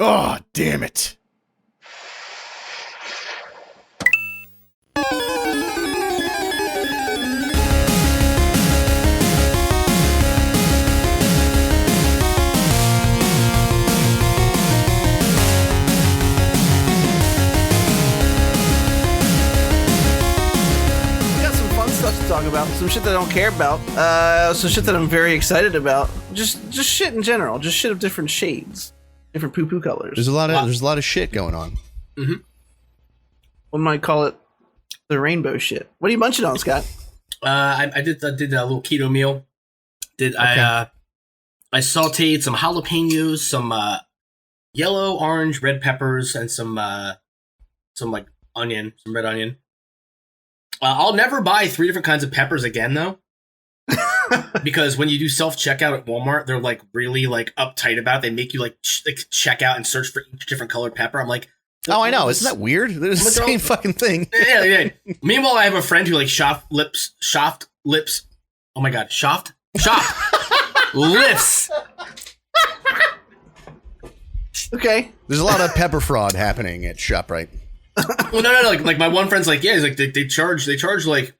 Oh, damn it. Talk about some shit that I don't care about, some shit that I'm very excited about, just shit in general, just shit of different shades, different poo colors. There's a lot of shit going on. Mm-hmm. One might call it the rainbow shit. What are you munching on, Scott? I did a little keto meal. I sauteed some jalapenos, some yellow, orange, red peppers, and some like onion, some red onion. I'll never buy 3 different kinds of peppers again, though, because when you do self-checkout at Walmart, they're like really like uptight about it. They make you like check out and search for each different colored pepper. I'm like, oh, I know. Isn't that weird? They're the same fucking thing. Yeah. Meanwhile, I have a friend who like shoft lips. Oh my god, shoft lips. Okay. There's a lot of pepper fraud happening at ShopRite. Well, no. Like my one friend's like, yeah, he's like they charge like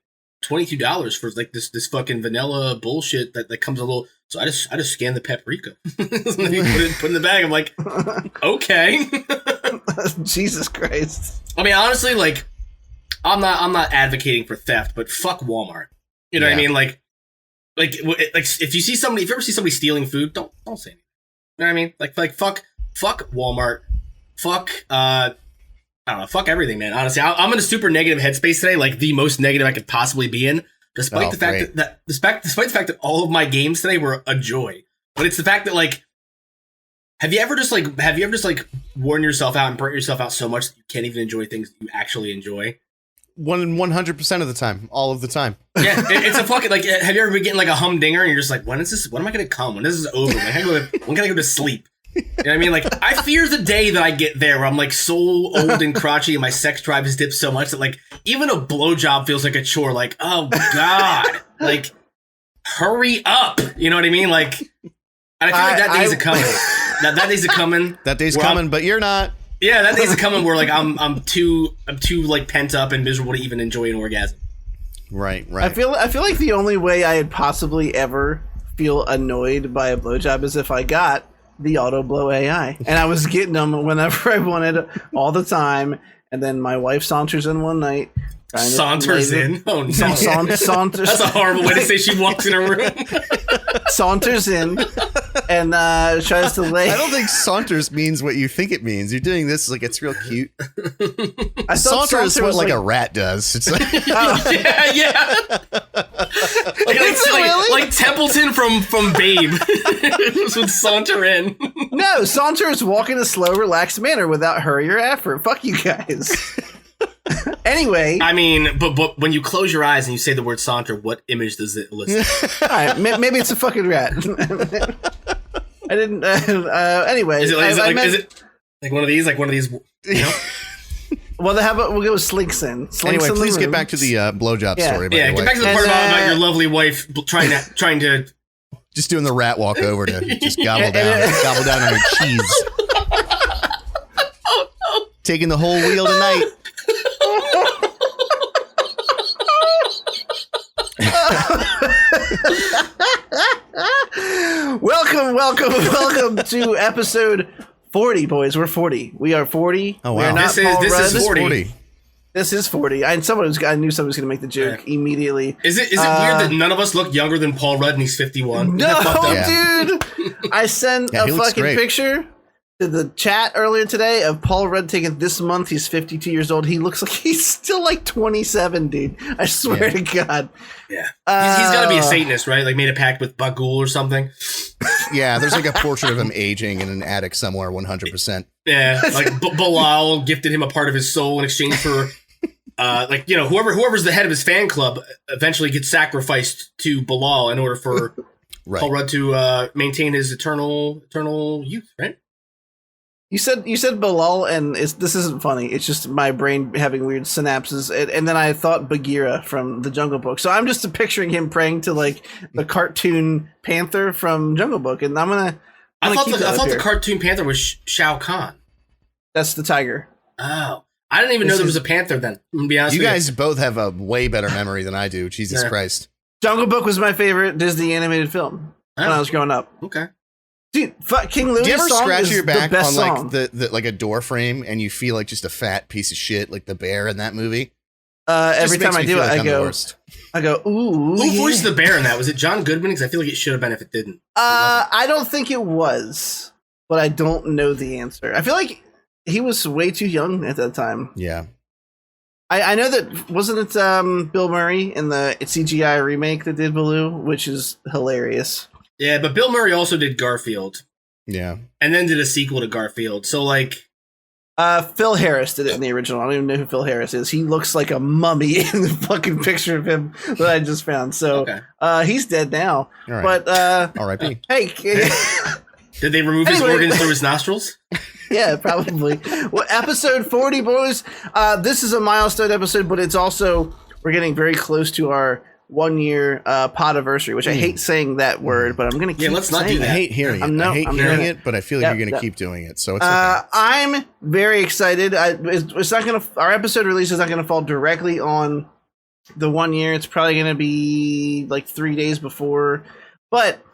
$22 for like this fucking vanilla bullshit that comes a little. So I just scan the paprika, and then you put it in the bag. I'm like, okay. Jesus Christ. I mean, honestly, like, I'm not advocating for theft, but fuck Walmart. You know what I mean? Like if you ever see somebody stealing food, don't say anything. You know what I mean? Like fuck Walmart. Fuck I don't know. Fuck everything, man. Honestly, I'm in a super negative headspace today, like the most negative I could possibly be in, despite the fact despite the fact that all of my games today were a joy. But it's the fact that like, have you ever just worn yourself out and burnt yourself out so much that you can't even enjoy things that you actually enjoy? 100% of the time, all of the time. Yeah, it's a fucking like. Have you ever been getting like a humdinger and you're just like, when is this? When am I gonna come? When is this over? When can I go to sleep? You know what I mean? Like, I fear the day that I get there where I'm like so old and crotchety and my sex drive has dipped so much that like even a blowjob feels like a chore. Like, oh god, like hurry up. You know what I mean? Like, and I feel like that day's coming. That day's coming. That day's coming, but you're not. Yeah, that day's coming where like I'm too like pent up and miserable to even enjoy an orgasm. Right. I feel like the only way I'd possibly ever feel annoyed by a blowjob is if I got the auto blow AI, and I was getting them whenever I wanted, all the time. And then my wife saunters in one night. Saunters in? Oh no! Saunters. That's a horrible way to say she walks in a room. Saunters in and tries to lay. I don't think saunters means what you think it means. You're doing this like it's real cute. I Saunter is what like a rat does. It's like yeah. Like Templeton from Babe. This would saunter in. No, saunter is walk in a slow, relaxed manner without hurry or effort. Fuck you guys. Anyway, I mean, but when you close your eyes and you say the word saunter, what image does it elicit? All right, maybe it's a fucking rat. I didn't. Anyway, is it like one of these? Like one of these? You know? Well, we'll go with Slinks in. Anyway, please get back to the blowjob story. Yeah, get back to the part about your lovely wife trying to just doing the rat walk over to just gobble down on your cheese. Taking the whole wheel tonight. Welcome to episode 40, boys. We're 40. We are 40. Oh wow! We are not this is 40. This is 40. I knew somebody was going to make the joke immediately. Is it weird that none of us look younger than Paul Rudd and he's 51? No, dude. I sent a fucking picture to the chat earlier today of Paul Rudd taking this month. He's 52 years old. He looks like he's still like 27, dude. I swear to God. Yeah. He's got to be a Satanist, right? Like made a pact with Bagul or something. Yeah, there's like a portrait of him aging in an attic somewhere, 100%. Yeah, like Bilal gifted him a part of his soul in exchange for, like, you know, whoever's the head of his fan club eventually gets sacrificed to Bilal in order for Paul Rudd to maintain his eternal youth, right? You said Bilal, and this isn't funny. It's just my brain having weird synapses, and then I thought Bagheera from the Jungle Book. So I'm just picturing him praying to like the cartoon panther from Jungle Book, and I'm gonna I thought the cartoon panther was Shao Kahn. That's the tiger. Oh, I didn't even know there was a panther then. I'm gonna be honest You with guys both have a way better memory than I do. Jesus Christ. Jungle Book was my favorite Disney animated film when I was growing up. Okay. Dude, King Louis' Do you ever song scratch is your back the best on song. like the like a door frame and you feel like just a fat piece of shit like the bear in that movie? Every time I do it, I go, ooh. Who voiced the bear in that? Was it John Goodman? Because I feel like it should have been if it didn't. I don't think it was, but I don't know the answer. I feel like he was way too young at that time. Yeah. I know that, wasn't it Bill Murray in the CGI remake that did Baloo, which is hilarious. Yeah, but Bill Murray also did Garfield. Yeah. And then did a sequel to Garfield. So, like... Phil Harris did it in the original. I don't even know who Phil Harris is. He looks like a mummy in the fucking picture of him that I just found. So he's dead now. All right. But R.I.P. Hey, did they remove his organs through his nostrils? Yeah, probably. Well, episode 40, boys. This is a milestone episode, but it's also, we're getting very close to our 1 year podiversary, which I hate saying that word, but I'm going to keep let's not saying do that. I hate hearing it. I hate hearing it, but I feel like you're going to keep doing it. So it's okay. I'm very excited. It's not going to, our episode release is not going to fall directly on the 1 year. It's probably going to be like 3 days before, but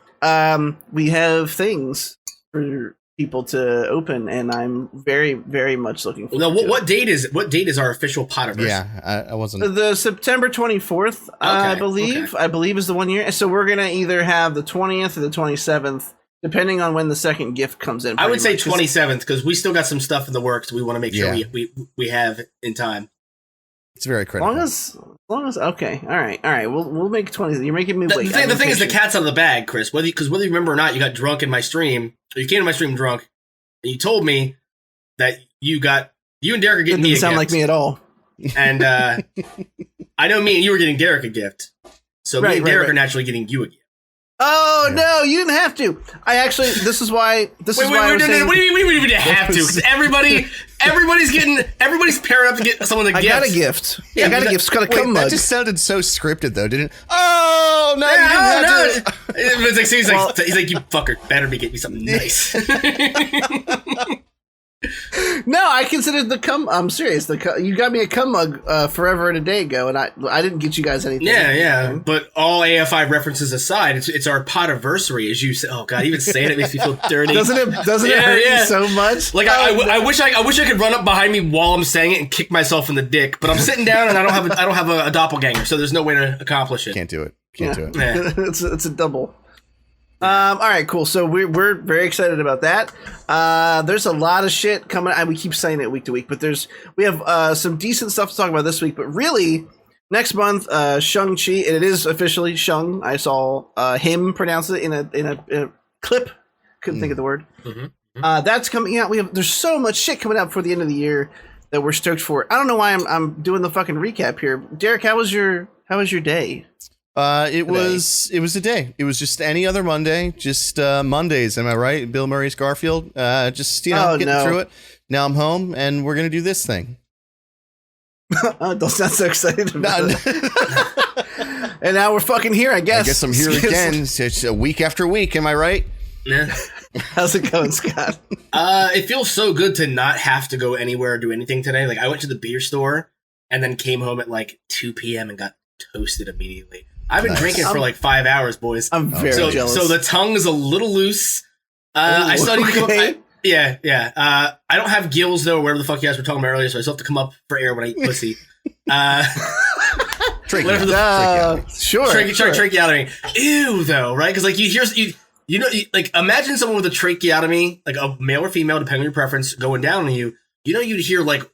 we have things for people to open, and I'm very, very much looking forward to what date is our official podiversary? Yeah, I wasn't. The September 24th, I believe is the 1 year. So we're gonna either have the 20th or the 27th, depending on when the second gift comes in. I would say 27th because we still got some stuff in the works. We want to make sure we have in time. It's very critical. As long as okay, all right. We'll make 20. You're making me wait. The thing is, the cat's out of the bag, Chris. Whether you remember or not, you got drunk in my stream, or you came to my stream drunk, and you told me that you and Derek are getting me a gift. Doesn't sound like me at all. And I know me and you were getting Derek a gift, so me and Derek are naturally getting you a gift. Oh no, you didn't have to. I actually, this is why. What do you mean have to? Because everybody's pairing up to get someone a gift. I got a gift. I got a gift. It's got a cum mug. That just sounded so scripted, though, didn't it? Oh no, you didn't have to. It's like, he's like, you fucker, better be getting me something nice. No, I considered the cum. I'm serious. You got me a cum mug forever and a day ago, and I didn't get you guys anything. Yeah. But all AFI references aside, it's our podiversary, as you say. Oh god, even saying it makes me feel dirty. Doesn't it hurt you so much? Like I wish I could run up behind me while I'm saying it and kick myself in the dick, but I'm sitting down and I don't have a doppelganger, so there's no way to accomplish it. Can't do it. Do it. Yeah. It's a double. All right, cool. So we're very excited about that. There's a lot of shit coming. We keep saying it week to week, but we have some decent stuff to talk about this week. But really, next month, Shang-Chi, and it is officially Shang. I saw him pronounce it in a clip. Couldn't think of the word. Mm-hmm. That's coming out. There's so much shit coming out before the end of the year that we're stoked for. I don't know why I'm doing the fucking recap here. Derek, how was your day? It was a day. It was just any other Monday, just Mondays. Am I right? Bill Murray's Garfield. Just getting through it. Now I'm home, and we're gonna do this thing. Don't sound so excited about it. And now we're fucking here. I guess I'm here again. It's a week after week. Am I right? Yeah. How's it going, Scott? It feels so good to not have to go anywhere or do anything today. Like I went to the beer store and then came home at like 2 p.m. and got toasted immediately. I've been drinking for like 5 hours, boys. I'm very jealous. So the tongue is a little loose. I still need to come up. Yeah. I don't have gills though, whatever the fuck you guys were talking about earlier, so I still have to come up for air when I eat pussy. Tracheotomy. Ew, though, right? Because like you know, like imagine someone with a tracheotomy, like a male or female, depending on your preference, going down on you. You know, you'd hear like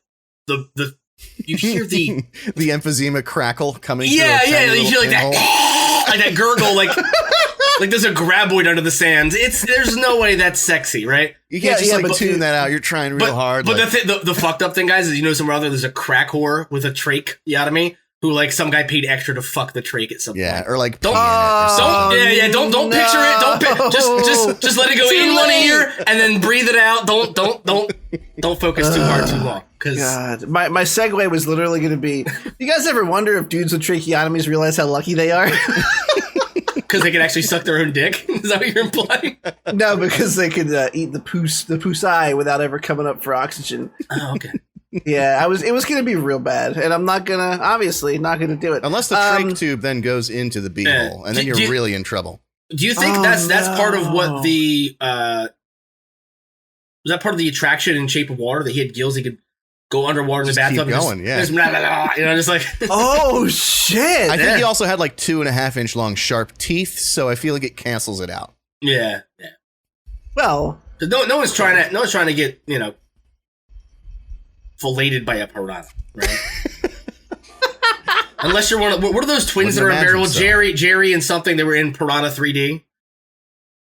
you hear the emphysema crackle coming. Yeah. You hear like that, like that gurgle, like there's a graboid under the sands. There's no way that's sexy, right? You can't just tune that out. You're trying real hard. But the fucked up thing, guys, is somewhere out there's a crack whore with a tracheotomy who like some guy paid extra to fuck the trach at some point. Yeah, or like don't picture it. Just let it go in one ear and then breathe it out. Don't focus too hard too long. God, my segue was literally going to be: you guys ever wonder if dudes with tracheotomies realize how lucky they are? Because they can actually suck their own dick? Is that what you're implying? No, because they could eat the pusai without ever coming up for oxygen. Oh, okay. Yeah, it was gonna be real bad, and I'm not gonna do it unless the trach tube then goes into the beehole, and then you're really in trouble. Do you think that's part of what the was that part of the attraction in Shape of Water, that he had gills, he could go underwater in the bathtub? Keep going, just blah, blah, blah, just like oh shit! I think he also had like 2.5 inch long sharp teeth, so I feel like it cancels it out. Yeah. Well, no one's trying to get filleted by a piranha, right? Unless you're one of what are those twins that are in there? Well, Jerry and something. They were in Piranha 3D.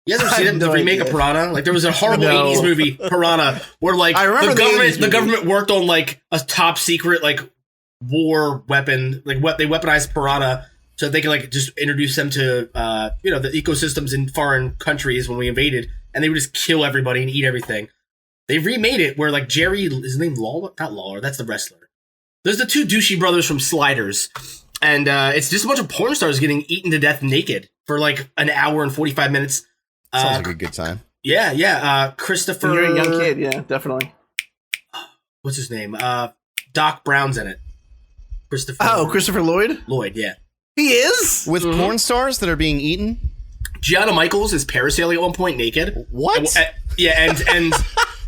You guys ever seen the remake of Piranha? Like there was a horrible 80s movie, Piranha, where like the government worked on like a top secret like war weapon, like what they weaponized Piranha so they could like just introduce them to the ecosystems in foreign countries when we invaded, and they would just kill everybody and eat everything. They remade it where like Jerry, his name Lawler, not Lawler, that's the wrestler. There's the two douchey brothers from Sliders, and it's just a bunch of porn stars getting eaten to death naked for like an hour and 45 minutes. Sounds like a good time. Yeah. Christopher. You're a young kid, yeah, definitely. What's his name? Doc Brown's in it. Christopher Lloyd? Lloyd, yeah. He is? With porn stars that are being eaten? Gianna Michaels is parasailing at one point naked. What?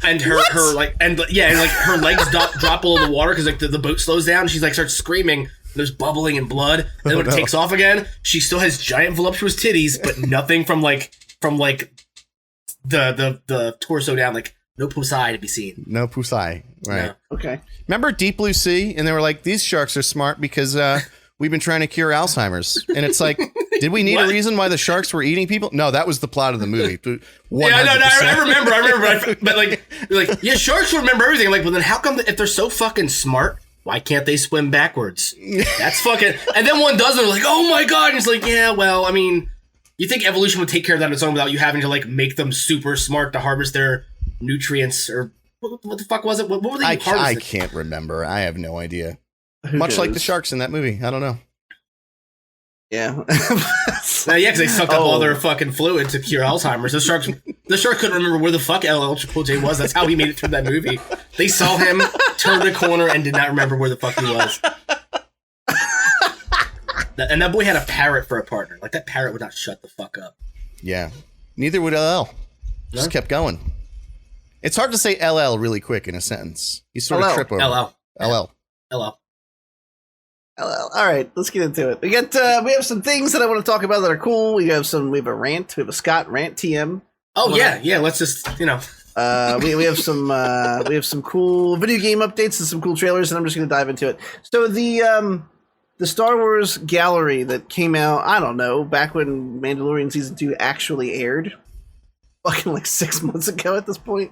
And her her legs drop below the water because like the boat slows down. And she's like starts screaming. There's bubbling and blood. And then when it takes off again, she still has giant voluptuous titties, but nothing from the torso down. Like no pusai to be seen. No pusai, right? No. Okay. Remember Deep Blue Sea? And they were like, these sharks are smart because we've been trying to cure Alzheimer's. And it's like, did we need a reason why the sharks were eating people? No, that was the plot of the movie. 100%. Yeah, no, I remember. But like, yeah, sharks remember everything. Like, well, then how come if they're so fucking smart, why can't they swim backwards? That's fucking. And then one does, and they're like, oh my god. And it's like, yeah, well, I mean, you think evolution would take care of that on its own without you having to like make them super smart to harvest their nutrients or what the fuck was it? What were they harvesting? I can't remember. I have no idea. Much like the sharks in that movie. I don't know. Yeah. Because they sucked up all their fucking fluid to cure Alzheimer's. The shark couldn't remember where the fuck LL Cool J was. That's how he made it through that movie. They saw him, turned the corner, and did not remember where the fuck he was. And that boy had a parrot for a partner. Like, that parrot would not shut the fuck up. Yeah. Neither would LL. Just kept going. It's hard to say LL really quick in a sentence. You sort of trip over. LL. All right, let's get into it. We have some things that I want to talk about that are cool. We have a rant. We have a Scott rant TM. Oh yeah. Let's just we have some cool video game updates and some cool trailers, and I'm just going to dive into it. So the Star Wars gallery that came out, I don't know, back when Mandalorian season 2 actually aired, fucking like 6 months ago at this point,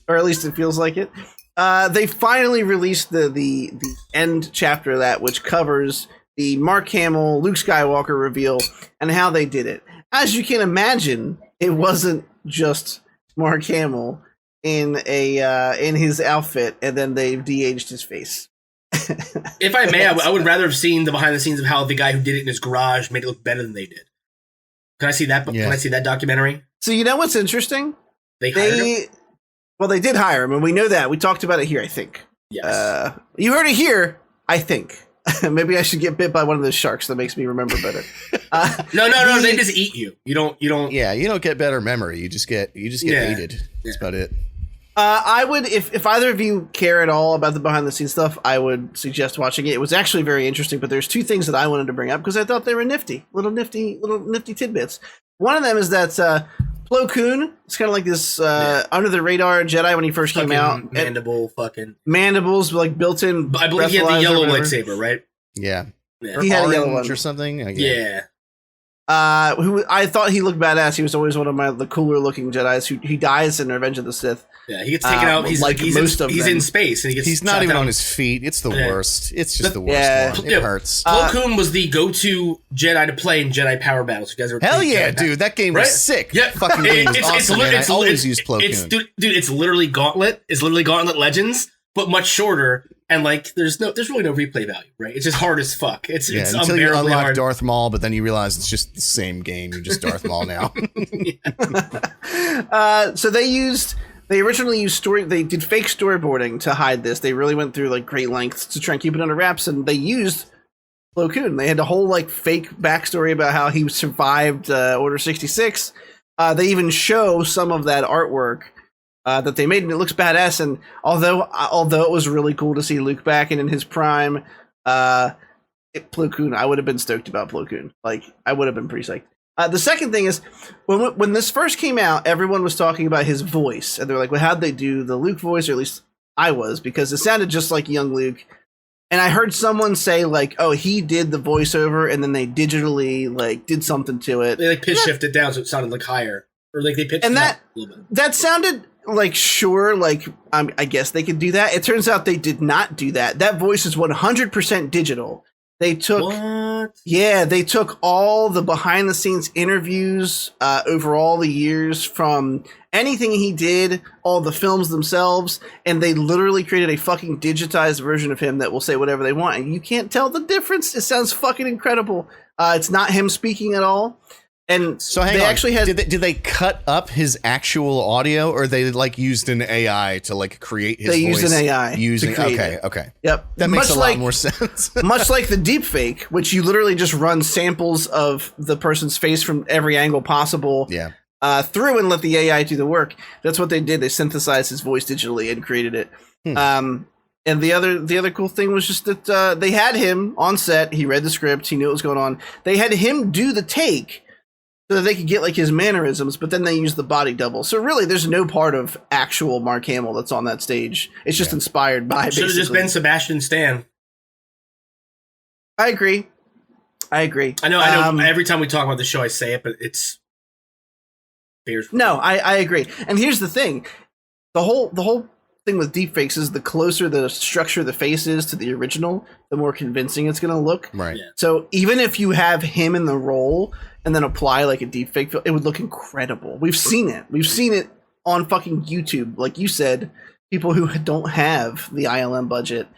or at least it feels like it. They finally released the end chapter of that, which covers the Mark Hamill, Luke Skywalker reveal and how they did it. As you can imagine, it wasn't just Mark Hamill in his outfit, and then they de-aged his face. If I may, I would rather have seen the behind the scenes of how the guy who did it in his garage made it look better than they did. Can I see that? Yeah. Can I see that documentary? So you know what's interesting? They hired him? Well, they did hire him, and we know that. We talked about it here, I think. Yes. You heard it here, I think. Maybe I should get bit by one of those sharks that makes me remember better. No. They just eat you. You don't. Yeah, you don't get better memory. You just get aided. That's about it. I would, if either of you care at all about the behind the scenes stuff, I would suggest watching it. It was actually very interesting, but there's two things that I wanted to bring up because I thought they were nifty tidbits. One of them is that Plo Koon is kind of like this under the radar Jedi when he first came out. Mandibles like built in. I believe he had the yellow lightsaber, right? Yeah. He had a yellow one or something. Yeah. Who I thought he looked badass. He was always one of the cooler looking Jedis. He dies in Revenge of the Sith. Yeah, he gets taken out. He's in space, and he's not even on his feet. It's the worst. It's just the worst. It hurts. Plo Koon was the go-to Jedi to play in Jedi Power Battles. You guys are hell yeah, dude! That game was sick. Yeah, fucking game was awesome. I always use Plo Koon. Dude, it's literally Gauntlet. It's literally Gauntlet Legends, but much shorter. And like, there's really no replay value, right? It's just hard as fuck. It's until you unbearably unlock hard. Darth Maul, but then you realize it's just the same game. You're just Darth Maul now. So they originally used they did fake storyboarding to hide this. They really went through like great lengths to try and keep it under wraps, and they used Plo Koon. They had a whole like fake backstory about how he survived Order 66. They even show some of that artwork that they made, and it looks badass. And although it was really cool to see Luke back and in his prime, Plo Koon, I would have been stoked about Plo Koon. Like, I would have been pretty psyched. The second thing is, when this first came out, everyone was talking about his voice, and they're like, well, how'd they do the Luke voice? Or at least I was, because it sounded just like young Luke. And I heard someone say, like, oh, he did the voiceover, and then they digitally, like, did something to it. They, like, pitch shifted down so it sounded, like, higher. Or, like, they pitched it up a little bit. That sounded like, sure, like, I guess they could do that. It turns out they did not do that. That voice is 100% digital. They took... What? Yeah, they took all the behind-the-scenes interviews over all the years from anything he did, all the films themselves, and they literally created a fucking digitized version of him that will say whatever they want, and you can't tell the difference. It sounds fucking incredible. It's not him speaking at all. And so hang they on. actually had... Did they cut up his actual audio, or they like used an AI to like create his voice? They used an AI to create it. Okay. Yep. That makes a lot more sense. Much like the deepfake, which you literally just run samples of the person's face from every angle possible through and let the AI do the work. That's what they did. They synthesized his voice digitally and created it. And the other cool thing was just that they had him on set. He read the script. He knew what was going on. They had him do the take so that they could get like his mannerisms, but then they used the body double. So really, there's no part of actual Mark Hamill that's on that stage. It's just inspired by. Should have just been Sebastian Stan. I agree. I know. Every time we talk about the show, I say it, but it's. No, I agree. And here's the thing: the whole thing with deepfakes is the closer the structure of the face is to the original, the more convincing it's going to look. Right. Yeah. So even if you have him in the role and then apply like a deepfake, it would look incredible. We've seen it. We've seen it on fucking YouTube. Like you said, people who don't have the ILM budget.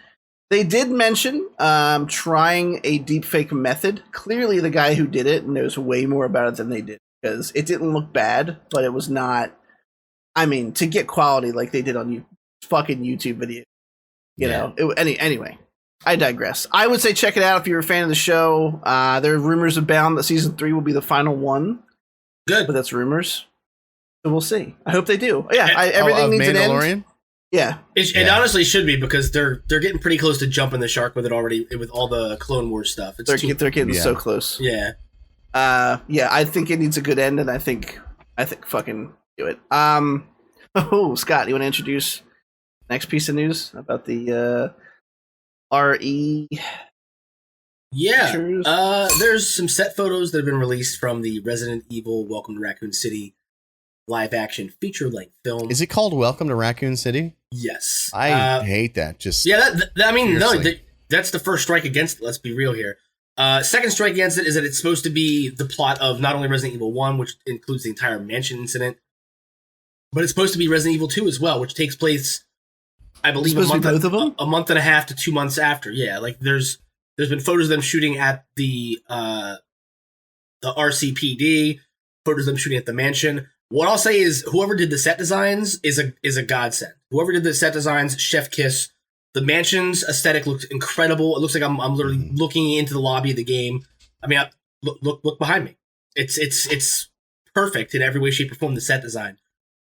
They did mention trying a deepfake method. Clearly, the guy who did it knows way more about it than they did, because it didn't look bad, but it was not. I mean, to get quality like they did on fucking YouTube video, you know. Anyway, I digress. I would say check it out if you're a fan of the show. There are rumors abound that season 3 will be the final one. Good, but that's rumors, so we'll see. I hope they do. Yeah, everything needs an end. Yeah, it honestly should be, because they're getting pretty close to jumping the shark with it already, with all the Clone Wars stuff. They're getting so close. Yeah. I think it needs a good end, and I think fucking do it. Oh, Scott, you want to introduce next piece of news about the RE? Yeah. Pictures? There's some set photos that have been released from the Resident Evil Welcome to Raccoon City live action feature length film. Is it called Welcome to Raccoon City? Yes. I hate that. Just that's the first strike against it. Let's be real here. Second strike against it is that it's supposed to be the plot of not only Resident Evil 1, which includes the entire mansion incident, but it's supposed to be Resident Evil 2 as well, which takes place, I believe, a month and a half to 2 months after. Yeah, like there's been photos of them shooting at the RCPD, photos of them shooting at the mansion. What I'll say is, whoever did the set designs is a godsend. Whoever did the set designs, chef kiss. The mansion's aesthetic looks incredible. It looks like I'm literally looking into the lobby of the game. I mean, look behind me. It's perfect in every way, shape, or form. The set design,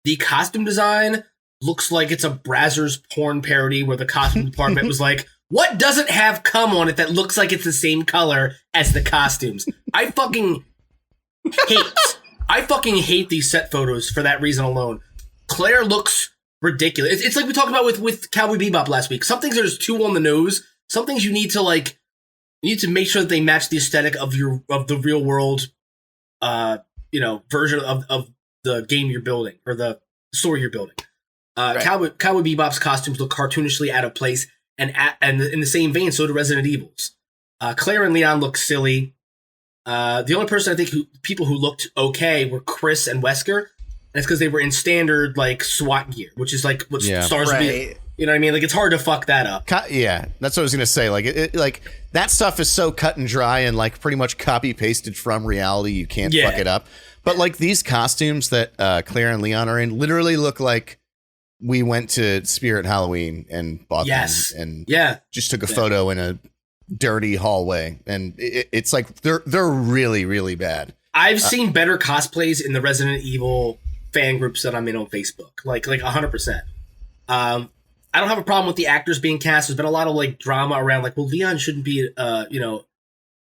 the costume design looks like it's a Brazzers porn parody, where the costume department was like, "What doesn't have cum on it that looks like it's the same color as the costumes?" I fucking hate these set photos for that reason alone. Claire looks ridiculous. It's like we talked about with Cowboy Bebop last week. Some things are just too on the nose. Some things you need to make sure that they match the aesthetic of the real world, version of the game you're building, or the story you're building. Right. Cowboy Bebop's costumes look cartoonishly out of place, and in the same vein, so do Resident Evil's. Claire and Leon look silly. The only person I think people who looked okay were Chris and Wesker, and it's because they were in standard like SWAT gear, which is like what stars would be. You know what I mean? Like, it's hard to fuck that up. Yeah, that's what I was gonna say. Like, like that stuff is so cut and dry and like pretty much copy pasted from reality. You can't fuck it up. But like these costumes that Claire and Leon are in literally look like we went to Spirit Halloween and bought them and just took a photo in a dirty hallway, and it's like they're really, really bad. I've seen better cosplays in the Resident Evil fan groups that I'm in on Facebook, like 100%. I don't have a problem with the actors being cast. There's been a lot of like drama around, like, well, Leon shouldn't be,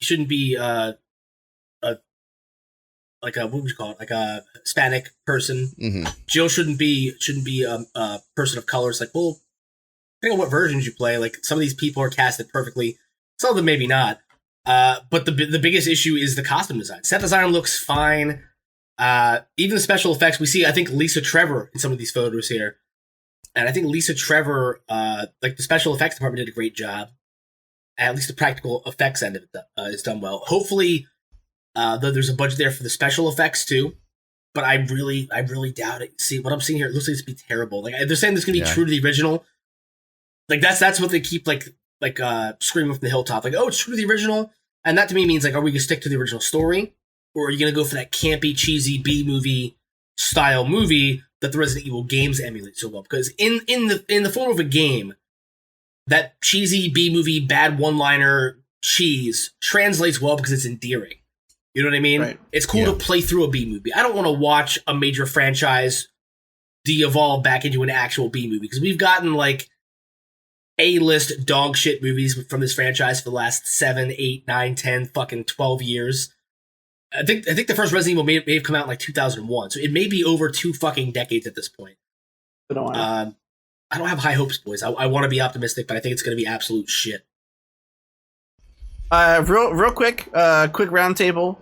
shouldn't be like a, what would you call it, like a Hispanic person. Mm-hmm. Jill shouldn't be a person of color. It's like, well, depending on what versions you play, like some of these people are casted perfectly, some of them maybe not. But the biggest issue is the costume design. Set design looks fine. Even the special effects, we see, I think, Lisa Trevor in some of these photos here. And I think Lisa Trevor, like the special effects department did a great job. At least the practical effects end of it is done well. Hopefully, there's a budget there for the special effects too. But I really doubt it. See, what I'm seeing here, it looks like it's going to be terrible. Like, they're saying this is going to be true to the original. Like, that's what they keep, like screaming from the hilltop. Like, oh, it's true to the original. And that to me means, like, are we going to stick to the original story? Or are you going to go for that campy, cheesy B-movie style movie that the Resident Evil games emulate so well? Because in the form of a game, that cheesy B-movie, bad one-liner cheese translates well because it's endearing. You know what I mean? Right. It's cool to play through a B-movie. I don't want to watch a major franchise de-evolve back into an actual B-movie, because we've gotten, like, A-list dog shit movies from this franchise for the last 7, 8, 9, 10, fucking 12 years. I think the first Resident Evil may have come out in like 2001, so it may be over 2 fucking decades at this point. I don't have high hopes, boys. I want to be optimistic, but I think it's going to be absolute shit. Real quick, quick roundtable.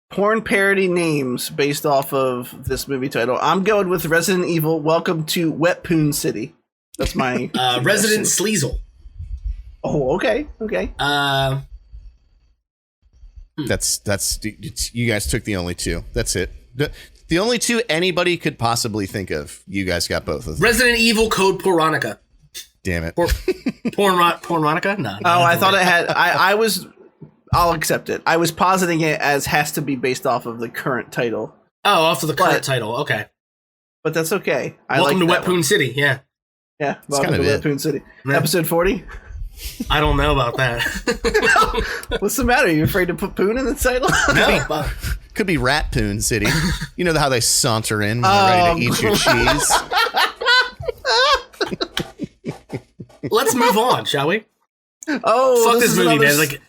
Porn parody names based off of this movie title. I'm going with Resident Evil. Welcome to Wet Poon City. That's my Resident Sleazel. Oh, okay. That's you guys took the only two. That's it. The only two anybody could possibly think of. You guys got both of them. Resident Evil Code Poronica. Damn it. Pornonica? No. Oh, I thought it had. I'll accept it. I was positing it as has to be based off of the current title. Oh, off of the current title. Okay. But that's okay. Welcome to Wet Poon City. Yeah. Yeah. Welcome to Wet Poon City. Yeah. Episode 40. I don't know about that. What's the matter? Are you afraid to put poon in the title? No. Could be Rat Poon City. You know how they saunter in when they're ready to eat your cheese. Let's move on, shall we? Oh, fuck this movie, man! Like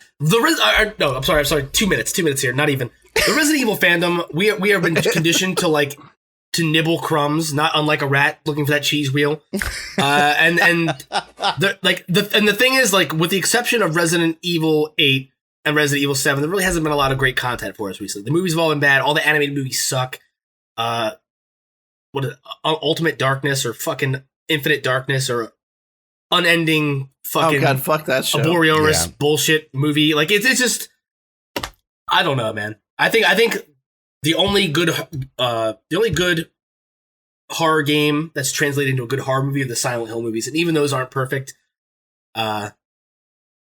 no, I'm sorry. 2 minutes here. Not even the Resident Evil fandom. We have been conditioned to nibble crumbs, not unlike a rat looking for that cheese wheel. And the thing is, like, with the exception of Resident Evil 8 and Resident Evil 7, there really hasn't been a lot of great content for us recently. The movies have all been bad. All the animated movies suck. What is it? Ultimate Darkness or fucking Infinite Darkness or Unending fucking... Oh god, fuck that show. Borealis bullshit movie. Like, it's just... I don't know, man. I think the only good horror game that's translated into a good horror movie are the Silent Hill movies, and even those aren't perfect.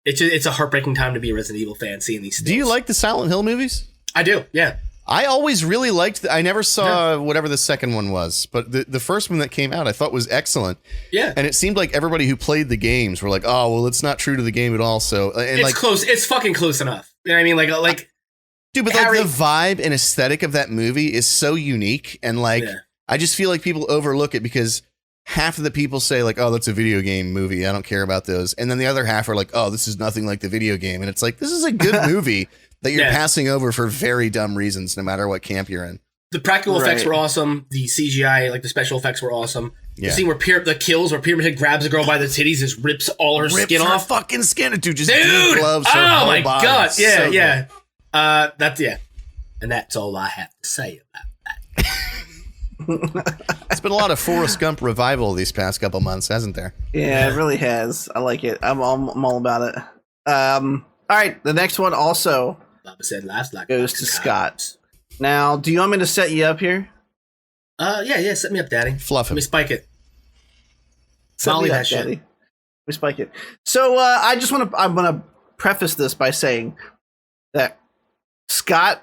It's a heartbreaking time to be a Resident Evil fan seeing these things. Do you like the Silent Hill movies? I do, yeah. I always really liked I never saw whatever the second one was, but the first one that came out I thought was excellent. Yeah. And it seemed like everybody who played the games were like, oh, well, it's not true to the game at all. So and it's close. It's fucking close enough. You know what I mean? Like dude, but Harry, like the vibe and aesthetic of that movie is so unique, and like I just feel like people overlook it because half of the people say like, oh, that's a video game movie, I don't care about those, and then the other half are like, oh, this is nothing like the video game, and it's like, this is a good movie that you're passing over for very dumb reasons, no matter what camp you're in. The practical effects were awesome. The CGI, like the special effects, were awesome. Yeah. The scene where the kills where Pyramid Head grabs a girl by the titties, just rips all her skin off. Fucking skin, dude. Just gloves. Oh my god! Yeah, so that's and that's all I have to say about that. It's been a lot of Forrest Gump revival these past couple months, hasn't there? Yeah, it really has. I like it. I'm all about it. All right, the next one also goes to Scott. Now, do you want me to set you up here? Yeah, set me up, Daddy. Fluff him. Let me spike it. Set Molly me up, that shit. Daddy. We spike it. So I'm gonna preface this by saying that Scott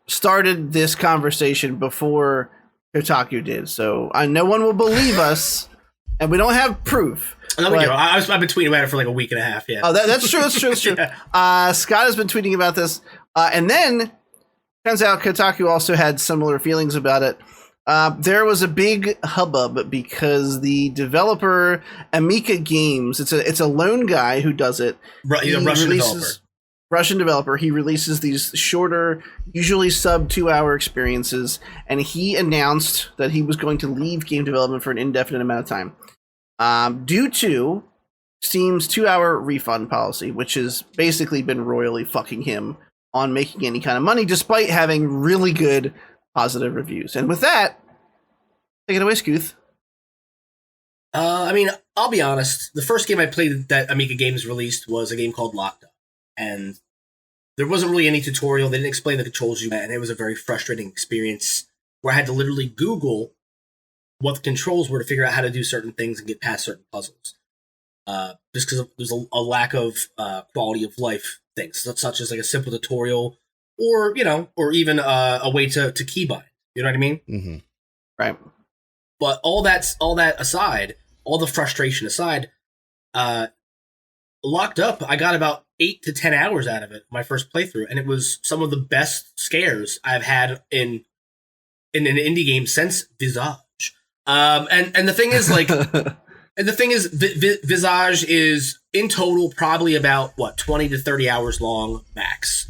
started this conversation before Kotaku did, so no one will believe us, and we don't have proof. I've been tweeting about it for like a week and a half. Yeah. Oh, that's true. That's true. That's true. Yeah. Scott has been tweeting about this, and then turns out Kotaku also had similar feelings about it. There was a big hubbub because the developer Amica Games, it's a lone guy who does it. He's a Russian developer. He releases these shorter, usually sub 2-hour experiences, and he announced that he was going to leave game development for an indefinite amount of time, due to Steam's 2-hour refund policy, which has basically been royally fucking him on making any kind of money, despite having really good positive reviews. And with that, take it away, Scooth. I mean, I'll be honest. The first game I played that Amiga Games released was a game called Locked Up. And there wasn't really any tutorial. They didn't explain the controls you had, and it was a very frustrating experience where I had to literally Google what the controls were to figure out how to do certain things and get past certain puzzles. Just because there's a lack of quality of life things, such as like a simple tutorial, or even a way to keybind. You know what I mean? Mm-hmm. Right. But all that aside, all the frustration aside, Locked Up, I got about 8 to 10 hours out of it my first playthrough, and it was some of the best scares I've had in an indie game since Visage. And the thing is, like, Visage is in total probably about 20 to 30 hours long max.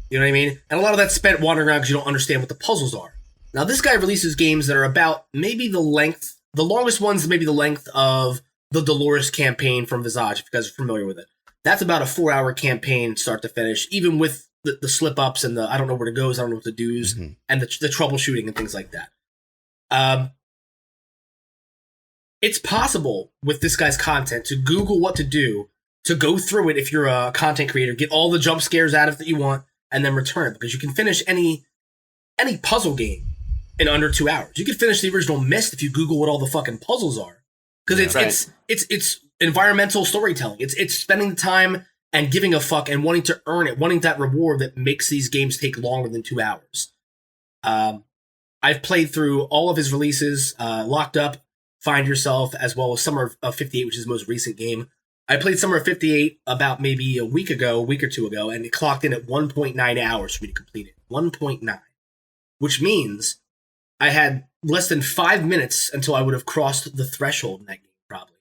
You know what I mean? And a lot of that's spent wandering around because you don't understand what the puzzles are. Now, this guy releases games that are about maybe the longest one's maybe the length of the Dolores campaign from Visage, if you guys are familiar with it. That's about a 4-hour campaign, start to finish, even with the slip-ups and the I don't know where to go, I don't know what to do's, and the troubleshooting and things like that. It's possible with this guy's content to Google what to do, to go through it if you're a content creator, get all the jump scares out of it that you want, and then return it, because you can finish any puzzle game in under 2 hours. You can finish the original Myst if you Google what all the fucking puzzles are, because it's environmental storytelling. It's spending the time and giving a fuck and wanting to earn it, wanting that reward that makes these games take longer than 2 hours. I've played through all of his releases, Locked Up, Find Yourself, as well as Summer of 58, which is his most recent game. I played Summer of 58 about maybe a week or two ago, and it clocked in at 1.9 hours for me to complete it. 1.9. Which means I had less than 5 minutes until I would have crossed the threshold in that game, probably.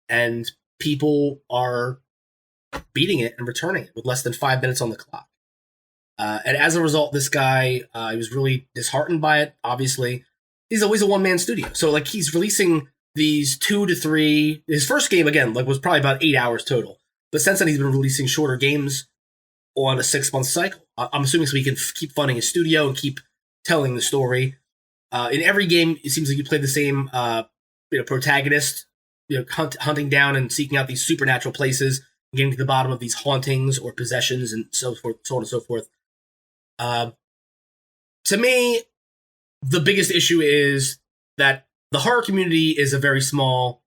And people are beating it and returning it with less than 5 minutes on the clock. And as a result, this guy, he was really disheartened by it, obviously. He's always a one-man studio. So, like, he's releasing these 2 to 3... His first game, again, was probably about 8 hours total. But since then, he's been releasing shorter games on a 6-month cycle. I'm assuming so he can keep funding his studio and keep telling the story. In every game, it seems like you play the same protagonist, hunting down and seeking out these supernatural places, getting to the bottom of these hauntings or possessions and so forth, so on and so forth. To me, the biggest issue is that the horror community is a very small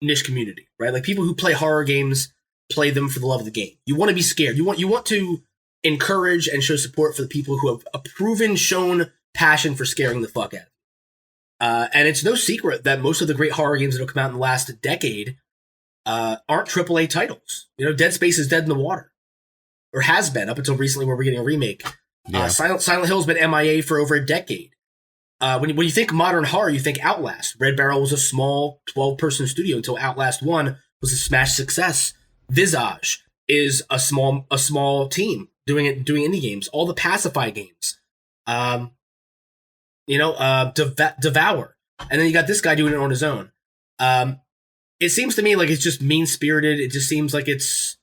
niche community, right? Like, people who play horror games play them for the love of the game. You want to be scared. You want to encourage and show support for the people who have a shown passion for scaring the fuck out of you. And it's no secret that most of the great horror games that have come out in the last decade aren't AAA titles. Dead Space is dead in the water, or has been up until recently, where we're getting a remake. Yeah. Silent Hill's been MIA for over a decade. When you think modern horror, you think Outlast. Red Barrel was a small 12-person studio until Outlast 1 was a smash success. Visage is a small team doing indie games. All the Pacify games. Devour. And then you got this guy doing it on his own. It seems to me like it's just mean-spirited. It just seems like it's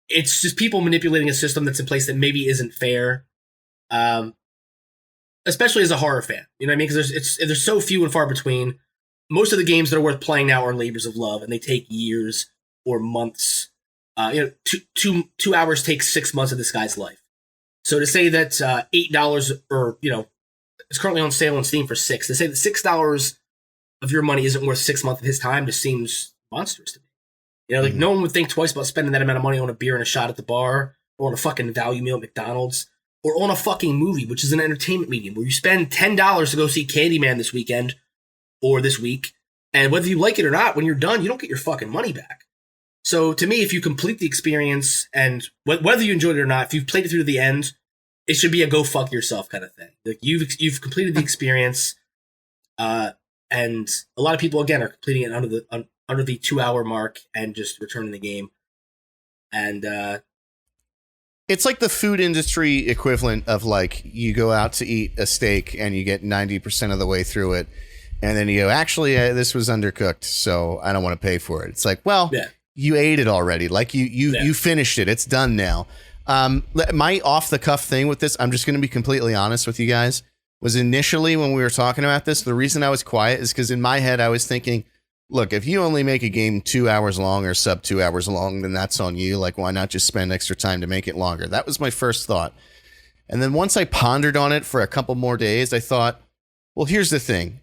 just people manipulating a system that's in place that maybe isn't fair. Especially as a horror fan. You know what I mean? Because there's so few and far between. Most of the games that are worth playing now are labors of love, and they take years or months. 2 hours takes 6 months of this guy's life. So to say that $8 or it's currently on sale on Steam for $6. To say that $6 of your money isn't worth 6 months of his time just seems monstrous to me. You know, like no one would think twice about spending that amount of money on a beer and a shot at the bar, or on a fucking value meal at McDonald's, or on a fucking movie, which is an entertainment medium, where you spend $10 to go see Candyman this weekend or this week, and whether you like it or not, when you're done, you don't get your fucking money back. So to me, if you complete the experience, and whether you enjoyed it or not, if you've played it through to the end, it should be a go fuck yourself kind of thing. Like you've completed the experience, and a lot of people again are completing it under the 2 hour mark and just returning the game. And it's like the food industry equivalent of like you go out to eat a steak and you get 90% of the way through it, and then you go, actually, this was undercooked, so I don't want to pay for it. It's like, well, you ate it already. Like you finished it. It's done now. My off the cuff thing with this, I'm just going to be completely honest with you guys, was initially when we were talking about this, the reason I was quiet is because in my head I was thinking, look, if you only make a game 2 hours long or sub 2 hours long, then that's on you. Like, why not just spend extra time to make it longer? That was my first thought. And then once I pondered on it for a couple more days, I thought, well, here's the thing.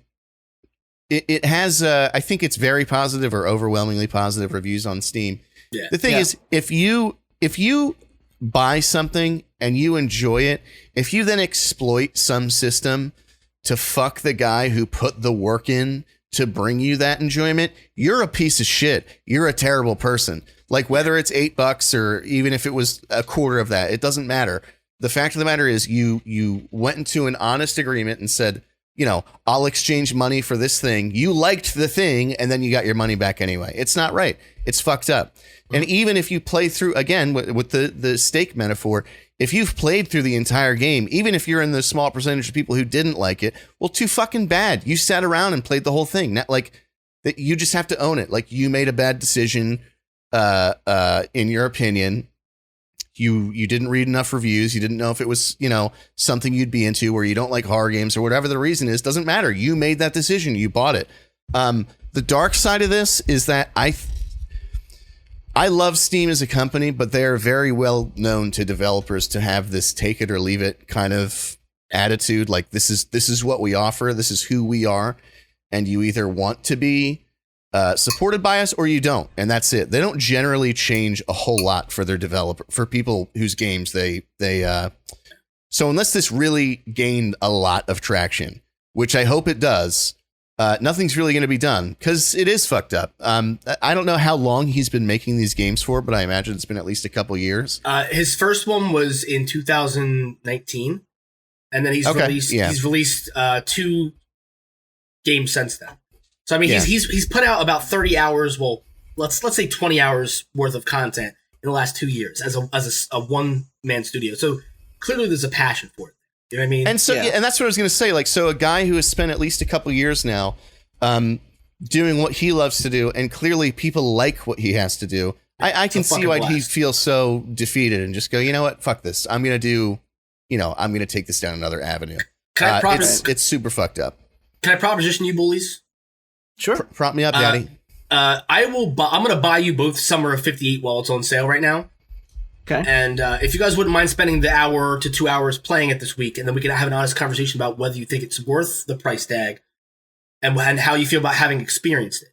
It has, I think it's very positive or overwhelmingly positive reviews on Steam. Yeah. The thing is, if you buy something and you enjoy it, if you then exploit some system to fuck the guy who put the work in to bring you that enjoyment, you're a piece of shit. You're a terrible person. Like, whether it's $8 or even if it was a quarter of that, it doesn't matter. The fact of the matter is you went into an honest agreement and said, you know, I'll exchange money for this thing. You liked the thing, and then you got your money back anyway. It's not right. It's fucked up. And even if you play through, again, with the steak metaphor, if you've played through the entire game, even if you're in the small percentage of people who didn't like it, well, too fucking bad. You sat around and played the whole thing. Not like that. You just have to own it. Like, you made a bad decision, in your opinion. You didn't read enough reviews. You didn't know if it was, you know, something you'd be into, or you don't like horror games, or whatever the reason is. Doesn't matter. You made that decision. You bought it. The dark side of this is that I love Steam as a company, but they are very well known to developers to have this take it or leave it kind of attitude. Like, this is what we offer. This is who we are. And you either want to be supported by us or you don't. And that's it. They don't generally change a whole lot for their for people whose games so unless this really gained a lot of traction, which I hope it does, nothing's really going to be done, because it is fucked up. I don't know how long he's been making these games for, but I imagine it's been at least a couple years. His first one was in 2019, and then he's released 2 games since then. So I mean, he's put out about 30 hours. Well, let's say 20 hours worth of content in the last 2 years as a one man studio. So clearly, there's a passion for it. You know what I mean? And so, and that's what I was going to say. Like, so a guy who has spent at least a couple years now, doing what he loves to do, and clearly people like what he has to do. I can see why he feels so defeated and just go, you know what, fuck this. I'm going to take this down another avenue. It's super fucked up. Can I proposition you bullies? Sure. Prop me up, daddy. I'm going to buy you both Summer of 58 while it's on sale right now. Okay. And if you guys wouldn't mind spending the hour to 2 hours playing it this week, and then we can have an honest conversation about whether you think it's worth the price tag and how you feel about having experienced it.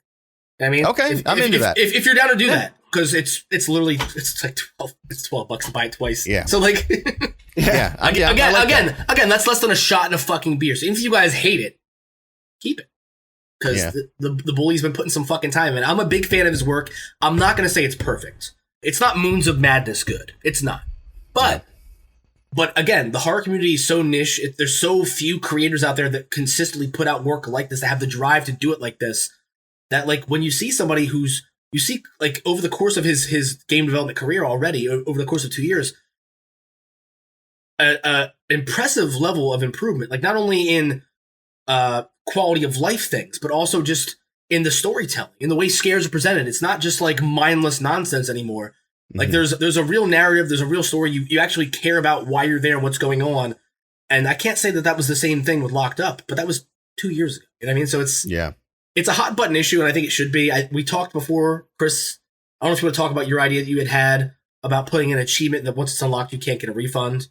You know what I mean? Okay, I'm into that. If you're down to do that, because it's like $12 to buy it twice. Yeah. So like, again, that's less than a shot in a fucking beer. So if you guys hate it, keep it. Because the bully's been putting some fucking time in. I'm a big fan of his work. I'm not going to say it's perfect. It's not Moons of Madness good. It's not. But again, the horror community is so niche. There's so few creators out there that consistently put out work like this, that have the drive to do it like this, that like when you see somebody you see like over the course of his game development career already, over the course of 2 years, a impressive level of improvement, like not only in quality of life things, but also just in the storytelling, in the way scares are presented. It's not just like mindless nonsense anymore. Like there's a real narrative, there's a real story. You actually care about why you're there and what's going on. And I can't say that was the same thing with Locked Up, but that was 2 years ago. You know what I mean? So it's a hot button issue, and I think it should be. We talked before, Chris. I don't know if you want to talk about your idea that you had about putting an achievement that once it's unlocked, you can't get a refund.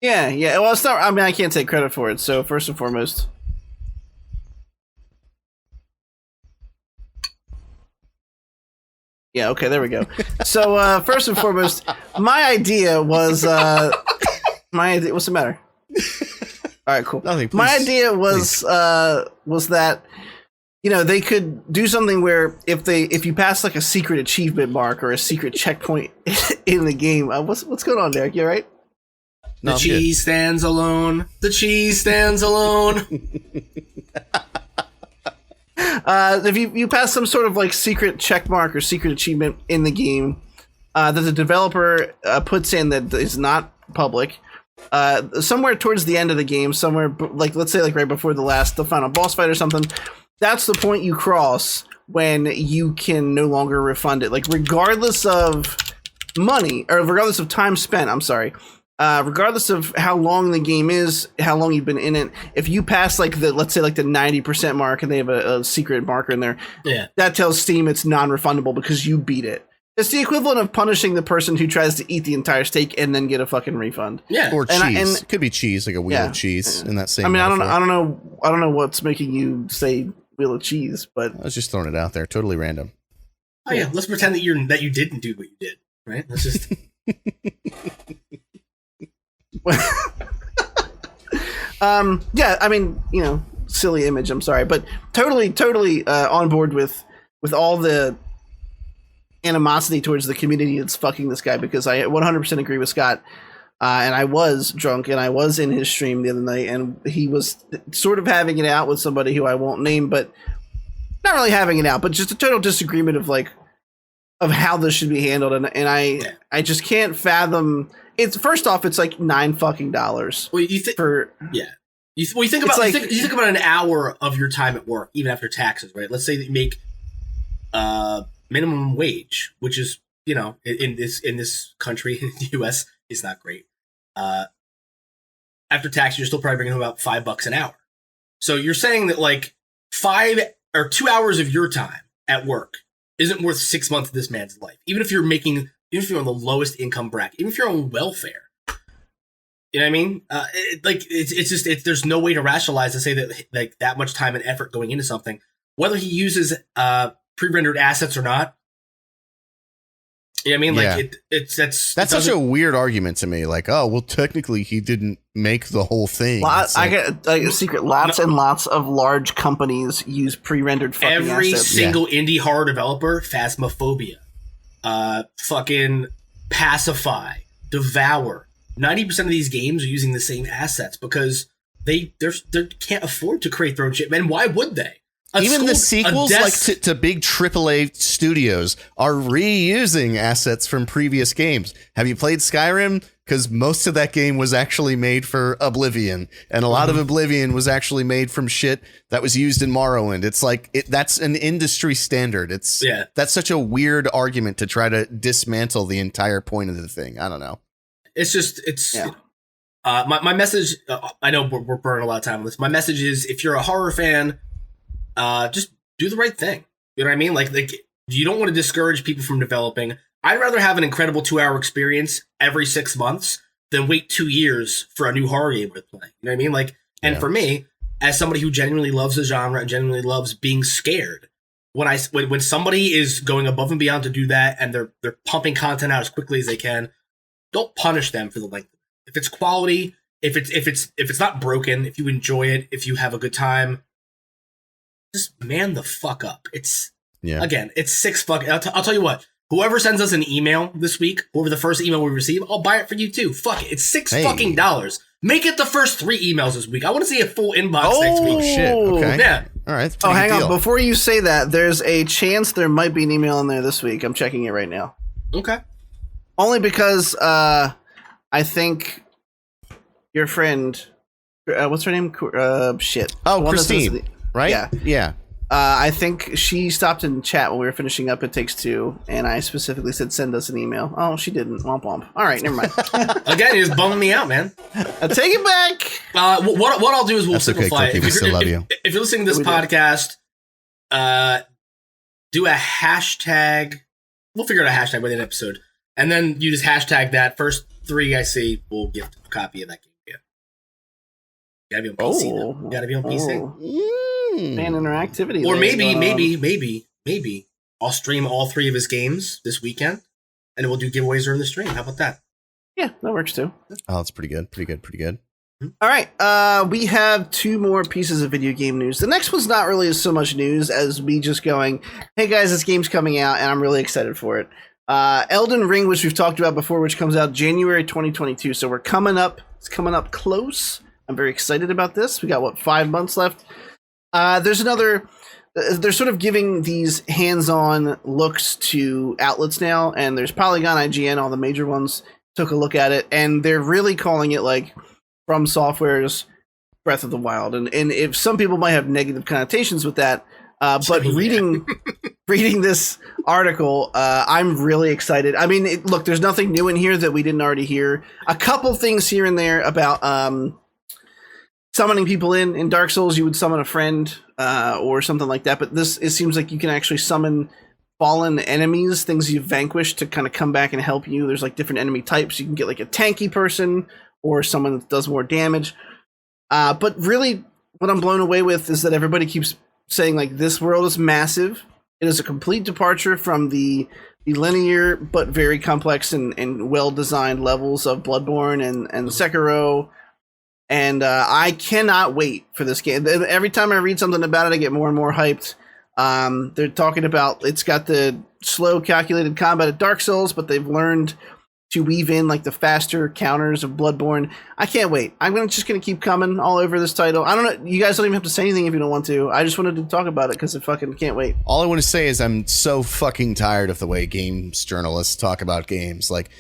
Yeah. Well, it's not. I mean, I can't take credit for it. So first and foremost, Yeah, okay, there we go. So first and foremost, my idea was what's the matter? All right, cool. Nothing, my please. idea was that they could do something where if you pass like a secret achievement mark or a secret checkpoint in the game, what's going on, Derek? You all right? The cheese stands alone. The cheese stands alone. If you pass some sort of like secret check mark or secret achievement in the game that the developer puts in that is not public, somewhere towards the end of the game, somewhere like let's say like right before the final boss fight or something, that's the point you cross when you can no longer refund it. Like regardless of money or regardless of time spent, I'm sorry. Regardless of how long the game is, how long you've been in it, if you pass like let's say like the 90% mark and they have a secret marker in there, that tells Steam it's non-refundable because you beat it. It's the equivalent of punishing the person who tries to eat the entire steak and then get a fucking refund. Yeah, or cheese. It could be cheese, like a wheel of cheese in that same. I mean, metaphor. I don't know what's making you say wheel of cheese, but I was just throwing it out there, totally random. Oh yeah, let's pretend that you didn't do what you did, right? Let's just. Yeah, I mean, silly image, I'm sorry, but totally on board with all the animosity towards the community that's fucking this guy, because I 100% agree with Scott. And I was drunk and I was in his stream the other night and he was sort of having it out with somebody who I won't name, but not really having it out, but just a total disagreement of how this should be handled. And I just can't fathom. It's first off, it's like $9 fucking. Well, you think you think about an hour of your time at work, even after taxes, right? Let's say that you make minimum wage, which is in this country, in the U.S., is not great. After tax, you're still probably bringing home about $5 an hour. So you're saying that like 5 or 2 hours of your time at work isn't worth 6 months of this man's life, even if you're on the lowest income bracket, even if you're on welfare. You know what I mean? There's no way to rationalize to say that like that much time and effort going into something, whether he uses pre-rendered assets or not. You know what I mean? Like that's such a weird argument to me. Like, oh, well, technically he didn't make the whole thing. I get a secret. Lots and lots of large companies use pre-rendered fucking every assets. single indie horror developer, Phasmophobia, fucking Pacify, Devour. 90% of these games are using the same assets because they can't afford to create their own shit. Man, why would they? Even the sequels, like to big AAA studios, are reusing assets from previous games. Have you played Skyrim? Because most of that game was actually made for Oblivion, and a lot of Oblivion was actually made from shit that was used in Morrowind. It's like that's an industry standard. That's such a weird argument to try to dismantle the entire point of the thing. I don't know. My message. I know we're burning a lot of time on this. My message is: if you're a horror fan, just do the right thing. You know what I mean? Like you don't want to discourage people from developing. I'd rather have an incredible 2-hour experience every 6 months than wait 2 years for a new horror game to play. You know what I mean? Like, and for me, as somebody who genuinely loves the genre and genuinely loves being scared, when somebody is going above and beyond to do that and they're pumping content out as quickly as they can, don't punish them for the length. If it's quality, if it's not broken, if you enjoy it, if you have a good time, just man the fuck up. Again, it's $6. I'll tell you what. Whoever sends us an email this week, whoever the first email we receive, I'll buy it for you too. Fuck it. It's $6 fucking dollars. Make it the first 3 emails this week. I want to see a full inbox next week. Shit. Okay. Yeah. All right. Hang on. Before you say that, there's a chance there might be an email in there this week. I'm checking it right now. Okay. Only because I think your friend, what's her name? Shit. Oh, Christine. Right? Yeah. Yeah. I think she stopped in chat when we were finishing up It Takes Two, and I specifically said send us an email. Oh, she didn't. Womp womp. All right, never mind. Again, you're just bumming me out, man. I'll take it back. What I'll do is we'll simplify it. We still love you. If you're listening to this podcast, do a hashtag. We'll figure out a hashtag by the end of the episode, and then you just hashtag that. First 3 I see, we'll gift a copy of that game. Yeah. You gotta be on PC though. You gotta be on PC. Fan interactivity. Or maybe I'll stream all 3 of his games this weekend, and we'll do giveaways during the stream. How about that? Yeah, that works too. Oh, that's pretty good. All right, we have 2 more pieces of video game news. The next one's not really so much news as me just going, hey guys, this game's coming out and I'm really excited for it. Elden Ring, which we've talked about before, which comes out January 2022. So we're coming up. It's coming up close. I'm very excited about this. We got, 5 months left? There's another... They're sort of giving these hands-on looks to outlets now, and there's Polygon, IGN, all the major ones took a look at it, and they're really calling it like From Software's Breath of the Wild. And if some people might have negative connotations with that, but reading this article, I'm really excited. I mean, look, there's nothing new in here that we didn't already hear. A couple things here and there about summoning people in Dark Souls. You would summon a friend or something like that, but it seems like you can actually summon fallen enemies, things you've vanquished, to kind of come back and help you. There's like different enemy types. You can get like a tanky person or someone that does more damage. But really, what I'm blown away with is that everybody keeps saying like this world is massive. It is a complete departure from the linear but very complex and well-designed levels of Bloodborne and Sekiro. And I cannot wait for this game. Every time I read something about it, I get more and more hyped. They're talking about it's got the slow, calculated combat of Dark Souls, but they've learned to weave in like the faster counters of Bloodborne. I can't wait. I'm just gonna keep coming all over this title. I don't know. You guys don't even have to say anything if you don't want to. I just wanted to talk about it because I fucking can't wait. All I want to say is I'm so fucking tired of the way games journalists talk about games. Like,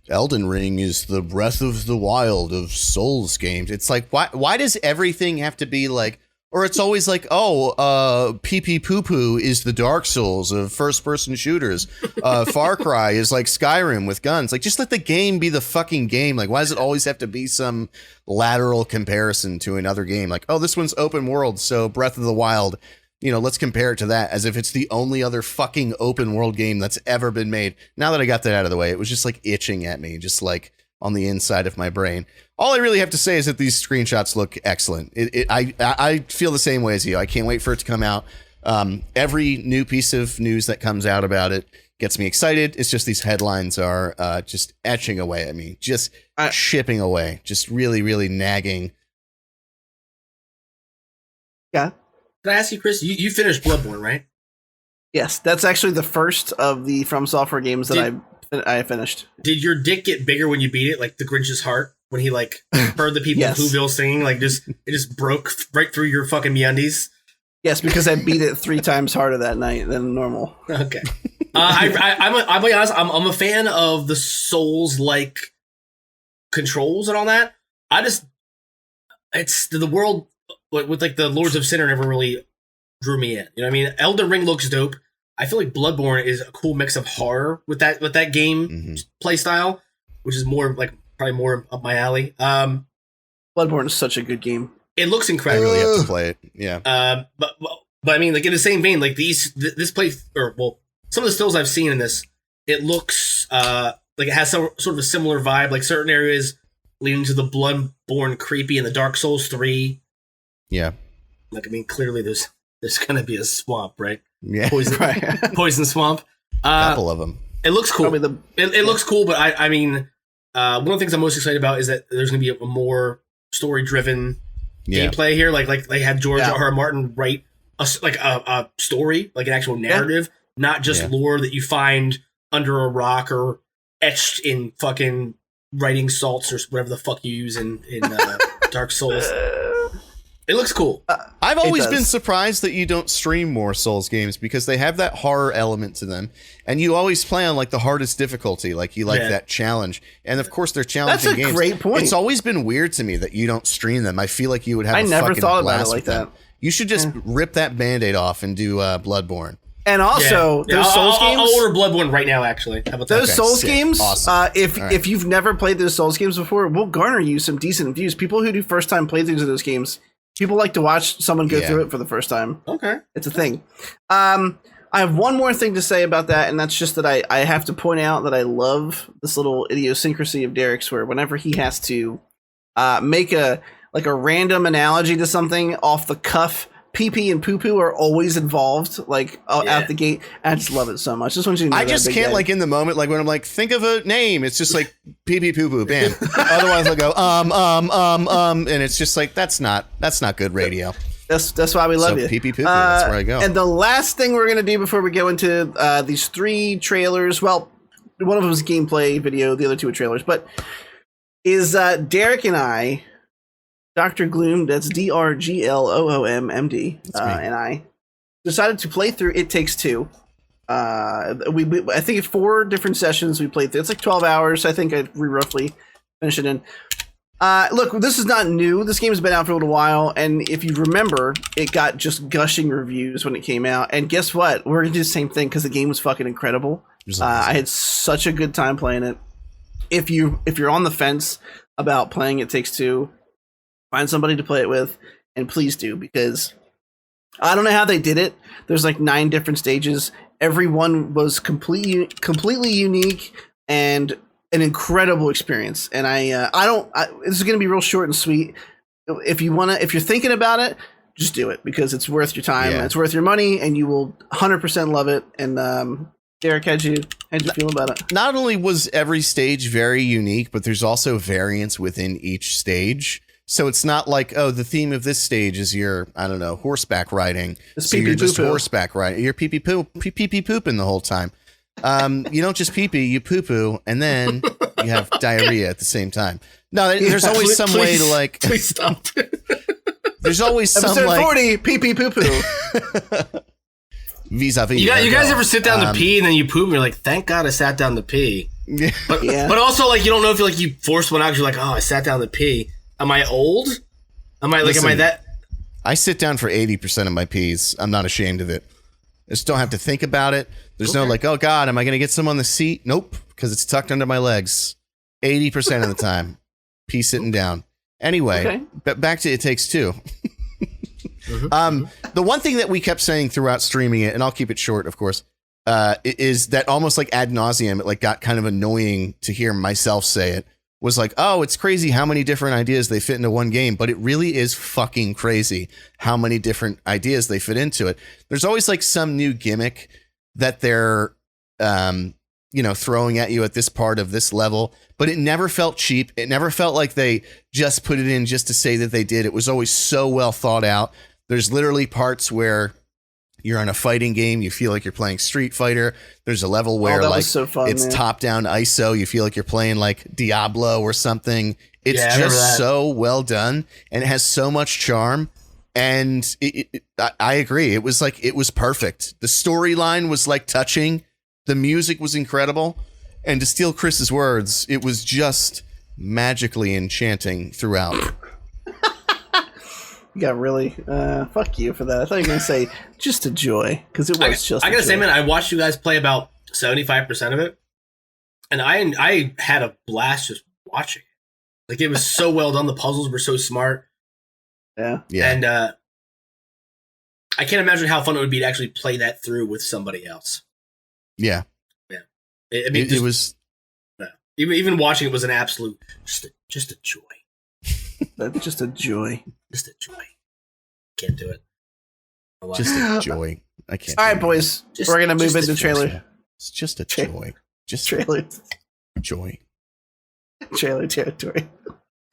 Elden Ring is the Breath of the Wild of Souls games. It's like, why does everything have to be like, or it's always like, pee pee poo poo is the Dark Souls of first person shooters. Far Cry is like Skyrim with guns. Like, just let the game be the fucking game. Like, why does it always have to be some lateral comparison to another game? Like, oh, this one's open world, so Breath of the Wild, let's compare it to that, as if it's the only other fucking open world game that's ever been made. Now that I got that out of the way, it was just like itching at me, just like on the inside of my brain. All I really have to say is that these screenshots look excellent. I feel the same way as you. I can't wait for it to come out. Every new piece of news that comes out about it gets me excited. It's just these headlines are just etching away at me, just shipping away, just really, really nagging. Yeah. Can I ask you, Chris? You finished Bloodborne, right? Yes, that's actually the first of the From Software games that I finished. Did your dick get bigger when you beat it, like the Grinch's heart, when he like heard the people Yes. in Whoville singing? Like, it just broke right through your fucking meundies. Yes, because I beat it 3 times harder that night than normal. Okay. I'll be honest. I'm a fan of the Souls-like controls and all that. It's the world with like the Lords of Sinner never really drew me in. You know what I mean? Elden Ring looks dope. I feel like Bloodborne is a cool mix of horror with that game play style, which is probably more up my alley. Bloodborne is such a good game. It looks I incredible. really have to play it. Yeah. But I mean, like in the same vein, like this play, some of the stills I've seen in this, it looks like it has some sort of a similar vibe. Like certain areas leading to the Bloodborne creepy in the Dark Souls 3. Yeah. Like, I mean, clearly there's gonna be a swamp, right? Yeah. Poison swamp. Couple of them. It looks cool. Probably It looks cool, but I mean, one of the things I'm most excited about is that there's gonna be a more story driven gameplay here. Like they had George R. R. Martin write a story, like an actual narrative, not just lore that you find under a rock or etched in fucking writing salts or whatever the fuck you use in Dark Souls. It looks cool. I've always been surprised that you don't stream more Souls games because they have that horror element to them, and you always play on like the hardest difficulty, like you like that challenge. And of course, they're challenging games. That's a great point. It's always been weird to me that you don't stream them. I feel like you would have. I never fucking thought about it blast like with them. that. You should just rip that Band-Aid off and do Bloodborne. And also, those Souls games. I'll order Bloodborne right now. Actually, how about that? Those Souls games. Awesome. If you've never played those Souls games before, we'll garner you some decent views. People who do first time playthroughs of those games. People like to watch someone go through it for the first time. Okay. It's a thing. I have one more thing to say about that, and that's just that I have to point out that I love this little idiosyncrasy of Derek's, where whenever he has to make a random analogy to something off the cuff pee pee and poo poo are always involved, like out the gate. I just love it so much. Just want you to know I just can't like in the moment, like when I'm like, think of a name, it's just like pee pee poo poo, bam. Otherwise I'll go and it's just like that's not good radio. That's why we love you. Pee pee poo poo. That's where I go. And the last thing we're gonna do before we go into these 3 trailers, well, one of them is gameplay video, the other 2 are trailers, but is Derek and I, Dr. Gloom, that's DRGLOOMMD, and I decided to play through It Takes Two. I think it's 4 different sessions we played through. It's like 12 hours. I think we roughly finished it in. Look, this is not new. This game has been out for a little while, and if you remember, it got just gushing reviews when it came out. And guess what? We're gonna do the same thing because the game was fucking incredible. I had such a good time playing it. If you're on the fence about playing It Takes Two, find somebody to play it with, and please do, because I don't know how they did it. There's like 9 different stages. Every one was completely unique and an incredible experience. And this is going to be real short and sweet. If you're thinking about it, just do it, because it's worth your time. Yeah. It's worth your money, and you will 100% love it. And Derek, how'd you feel about it? Not only was every stage very unique, but there's also variance within each stage. So it's not like, oh, the theme of this stage is your, I don't know, horseback riding. So you're just horseback riding. You're pee-pee pooping the whole time. You don't just pee-pee, you poo-poo, and then you have diarrhea at the same time. No, there's always some way to like... Please stop. There's always some Episode like... 40, pee-pee poo-poo. Vis-a-vis. You guys ever sit down to pee and then you poop and you're like, thank God I sat down to pee. But also, like, you don't know if you force one out because you're like, oh, I sat down to pee. Am I old? Am I that? I sit down for 80% of my pees. I'm not ashamed of it. I just don't have to think about it. There's no like, oh God, am I going to get some on the seat? Nope, because it's tucked under my legs. 80% of the time, pee sitting down. Anyway, back to It Takes Two. The one thing that we kept saying throughout streaming it, and I'll keep it short, of course, is that almost like ad nauseum, it like got kind of annoying to hear myself say it. Was like, oh, it's crazy how many different ideas they fit into one game, but it really is fucking crazy how many different ideas they fit into it. There's always like some new gimmick that they're, throwing at you at this part of this level, but it never felt cheap. It never felt like they just put it in just to say that they did. It was always so well thought out. There's literally parts where you're in a fighting game, you feel like you're playing Street Fighter. There's a level where like so fun, it's top-down ISO. You feel like you're playing like Diablo or something. It's just so well done, and it has so much charm. And I agree. It was perfect. The storyline was like touching. The music was incredible. And to steal Chris's words, it was just magically enchanting throughout. You got really fuck you for that. I thought you were gonna say just a joy, because it was just. I gotta say, man, I watched you guys play about 75% of it, and I had a blast just watching it. Like, it was so well done. The puzzles were so smart. Yeah. And I can't imagine how fun it would be to actually play that through with somebody else. Yeah. It was. Even watching it was an absolute just a joy. That's just a joy. Just a joy. Can't do it. Just a joy. I can't. All right, boys. We're gonna move into trailer. It's just a joy. Just trailer. Joy. Trailer territory.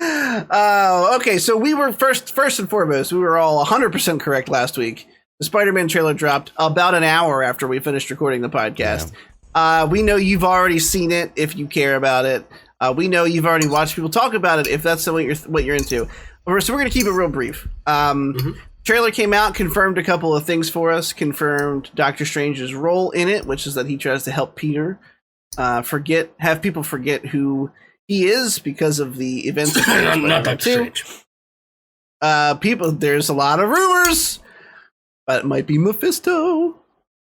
Okay. So we were first and foremost, we were all 100% correct last week. The Spider-Man trailer dropped about an hour after we finished recording the podcast. Yeah. We know you've already seen it if you care about it. We know you've already watched people talk about it if that's what you're into. So we're going to keep it real brief. Trailer came out, confirmed a couple of things for us. Confirmed Doctor Strange's role in it, which is that he tries to help Peter have people forget who he is because of the events of not Doctor Strange. There's a lot of rumors, but it might be Mephisto.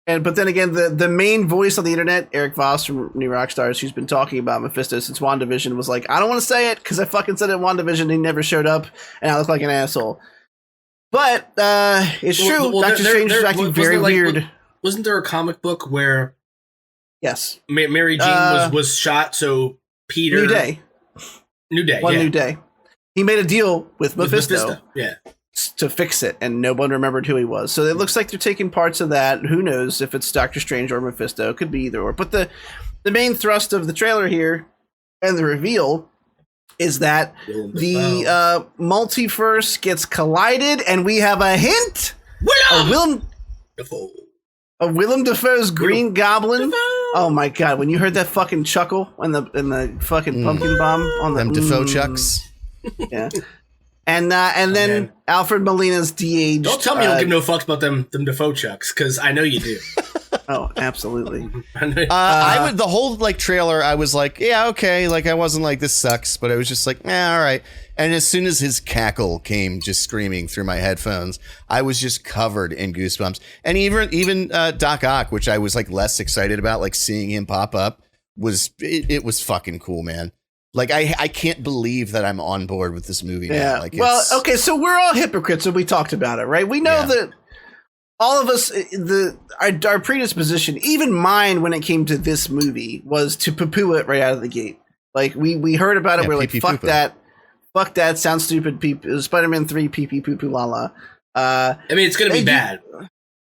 But then again, the main voice on the internet, Eric Voss from New Rockstars, who's been talking about Mephisto since WandaVision, was like, I don't want to say it because I fucking said it in WandaVision and he never showed up and I look like an asshole. But it's true. Doctor Strange is acting very weird. Wasn't there a comic book where yes, Mary Jane was shot, so Peter... New Day. New Day. New Day. He made a deal with Mephisto. Yeah. to fix it, and no one remembered who he was. So it looks like they're taking parts of that. Who knows if it's Doctor Strange or Mephisto? It could be either or. But the main thrust of the trailer here and the reveal is that the multiverse gets collided, and we have a hint of Willem Dafoe's Green Goblin. Oh my god! When you heard that fucking chuckle and the fucking pumpkin bomb on them Dafoe chucks, yeah. And then Alfred Molina's de-aged. Don't tell me you don't give no fucks about them Defoe chucks, because I know you do. Oh, absolutely. I would the whole like trailer. I was like, yeah, okay. Like I wasn't like this sucks, but I was just like, all right. And as soon as his cackle came just screaming through my headphones, I was just covered in goosebumps. And even Doc Ock, which I was like less excited about, like seeing him pop up, was it was fucking cool, man. Like I can't believe that I'm on board with this movie now. Like, well, okay, so we're all hypocrites, and we talked about it, right? We know that all of us, our predisposition, even mine, when it came to this movie, was to poo-poo it right out of the gate. Like we heard about it, we're like, fuck that, sounds stupid. Spider-Man 3, pee poo-poo la la. I mean, it's gonna be bad.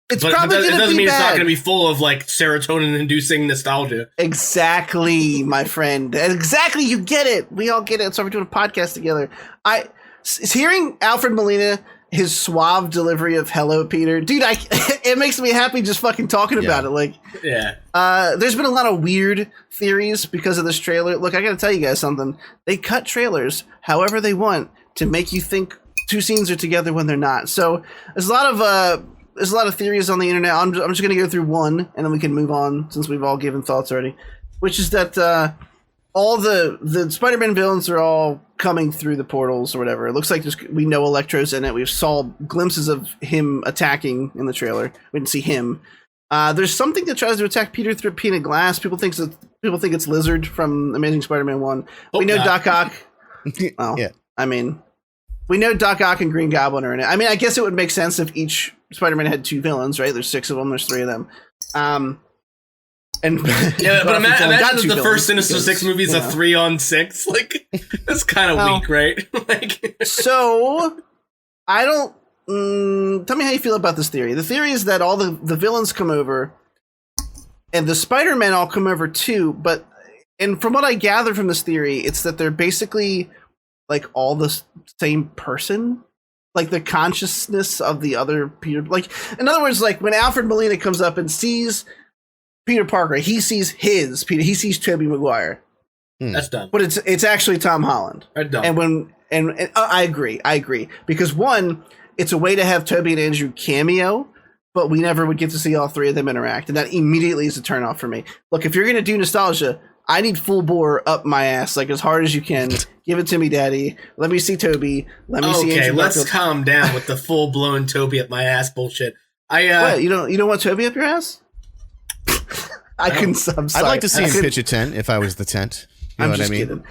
It doesn't mean it's not going to be full of like serotonin-inducing nostalgia. Exactly, my friend. Exactly, you get it. We all get it. So we're doing a podcast together. Hearing Alfred Molina, his suave delivery of "Hello, Peter," dude, it makes me happy just fucking talking about it. Like, there's been a lot of weird theories because of this trailer. Look, I got to tell you guys something. They cut trailers however they want to make you think two scenes are together when they're not. So there's a lot of theories on the internet. I'm just going to go through one, and then we can move on since we've all given thoughts already. Which is that all the Spider-Man villains are all coming through the portals or whatever. It looks like we know Electro's in it. We saw glimpses of him attacking in the trailer. We didn't see him. There's something that tries to attack Peter through a pane of glass. People think it's Lizard from Amazing Spider-Man 1. We know Doc Ock. Well, I mean, we know Doc Ock and Green Goblin are in it. I mean, I guess it would make sense if each Spider-Man had two villains, right? There's 6 of them. There's 3 of them. But imagine that the first Sinister Six movie is a 3-on-6. Like, that's kind of weak, right? Like, so I don't. Tell me how you feel about this theory. The theory is that all the villains come over, and the Spider-Men all come over too. And from what I gather from this theory, it's that they're basically like all the same person. Like the consciousness of the other Peter. Like, in other words, like when Alfred Molina comes up and sees Peter Parker, he sees his Peter. He sees Tobey Maguire. That's dumb. But it's actually Tom Holland. That's dumb. And I agree because one, it's a way to have Tobey and Andrew cameo, but we never would get to see all 3 of them interact, and that immediately is a turnoff for me. Look, if you're gonna do nostalgia, I need full bore up my ass, like as hard as you can. Give it to me, Daddy. Let me see Tobey. Let me see Andrew. Okay, let's calm down with the full blown Tobey up my ass bullshit. What, you don't want Tobey up your ass? I'm sorry. I'd like to see him pitch a tent if I was the tent. You know what I mean? Kidding.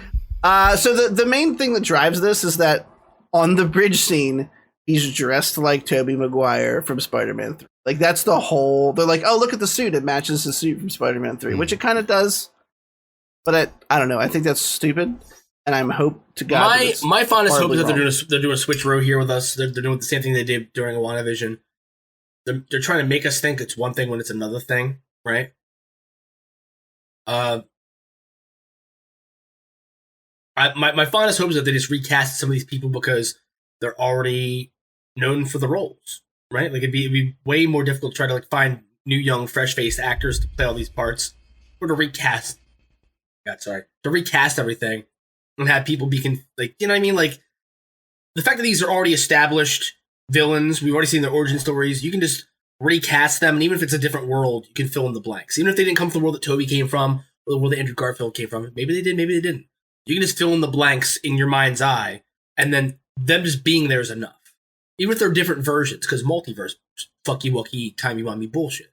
So the main thing that drives this is that on the bridge scene, he's dressed like Tobey Maguire from Spider-Man 3. Like, that's the whole... They're like, oh, look at the suit. It matches the suit from Spider-Man 3, which it kind of does. But I don't know. I think that's stupid. And I'm hope to God... My fondest hope is that they're doing a switch row here with us. They're doing the same thing they did during WandaVision. They're trying to make us think it's one thing when it's another thing, right? My fondest hope is that they just recast some of these people because they're already known for the roles, right? Like it'd be way more difficult to try to like find new, young, fresh-faced actors to play all these parts, or to recast. To recast everything and have people be like, you know what I mean? Like the fact that these are already established villains, we've already seen their origin stories. You can just recast them, and even if it's a different world, you can fill in the blanks. Even if they didn't come from the world that Tobey came from, or the world that Andrew Garfield came from, maybe they did, maybe they didn't. You can just fill in the blanks in your mind's eye, and then them just being there is enough. Even if they're different versions, because multiverse, fucky wucky, timey-wimey bullshit.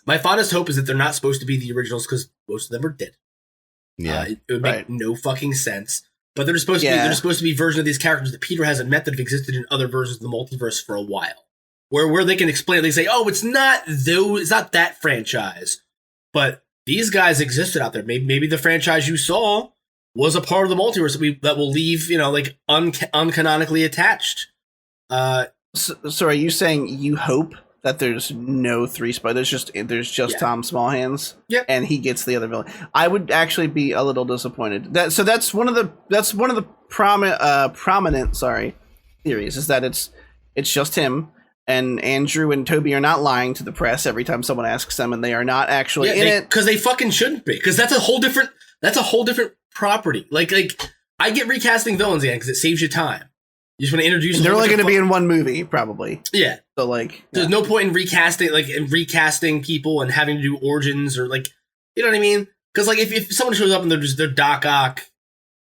My fondest hope is that they're not supposed to be the originals, because most of them are dead. Yeah, it would make no fucking sense. But they're supposed to be versions of these characters that Peter hasn't met that have existed in other versions of the multiverse for a while. Where they can explain it, they say, oh, it's not that franchise. But these guys existed out there. Maybe the franchise you saw was a part of the multiverse that will leave, like uncanonically attached So are you saying you hope that there's no 3 spiders? There's just Tom Smallhands. Yep. And he gets the other villain. I would actually be a little disappointed. That's one of the prominent theories, is that it's just him, and Andrew and Toby are not lying to the press every time someone asks them, and they are not actually in it, because they fucking shouldn't be, because that's a whole different property. Like I get recasting villains again because it saves you time. You just want to introduce them. They're only going to be in one movie, probably. Yeah. So like, there's no point in recasting people and having to do origins, or like, you know what I mean? Because like if someone shows up and they're Doc Ock,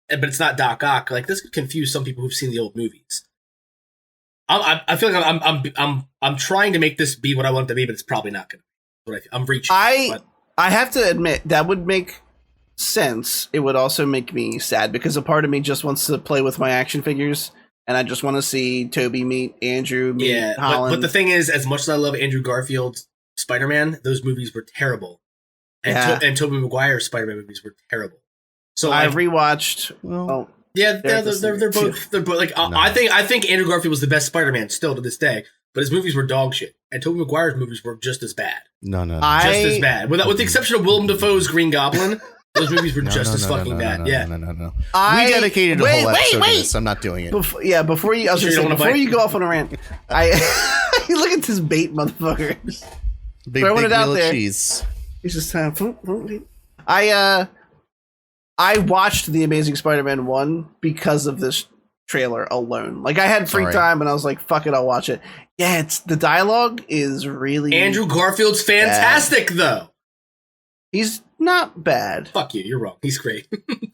but it's not Doc Ock, like this could confuse some people who've seen the old movies. I feel like I'm trying to make this be what I want it to be, but it's probably not going to be. I'm reaching. I have to admit that would make sense. It would also make me sad, because a part of me just wants to play with my action figures, and I just want to see Toby meet Andrew, meet Holland. But the thing is, as much as I love Andrew Garfield's Spider-Man, those movies were terrible, and Tobey Maguire's Spider-Man movies were terrible. So I rewatched. Yeah, they're both like no. I think Andrew Garfield was the best Spider-Man still to this day, but his movies were dog shit, and Tobey Maguire's movies were just as bad. No. Just as bad. With the exception of Willem Dafoe's Green Goblin, those movies were just as fucking bad. No. We dedicated a whole episode to this. I'm not doing it. Before you go off on a rant, look at this bait motherfucker. Big Throwing it out there. Cheese. He's just I watched The Amazing Spider-Man 1 because of this trailer alone. Like, I had free time and I was like, fuck it, I'll watch it. Yeah, the dialogue is really... Andrew Garfield's fantastic, though. He's not bad. Fuck you, you're wrong. He's great.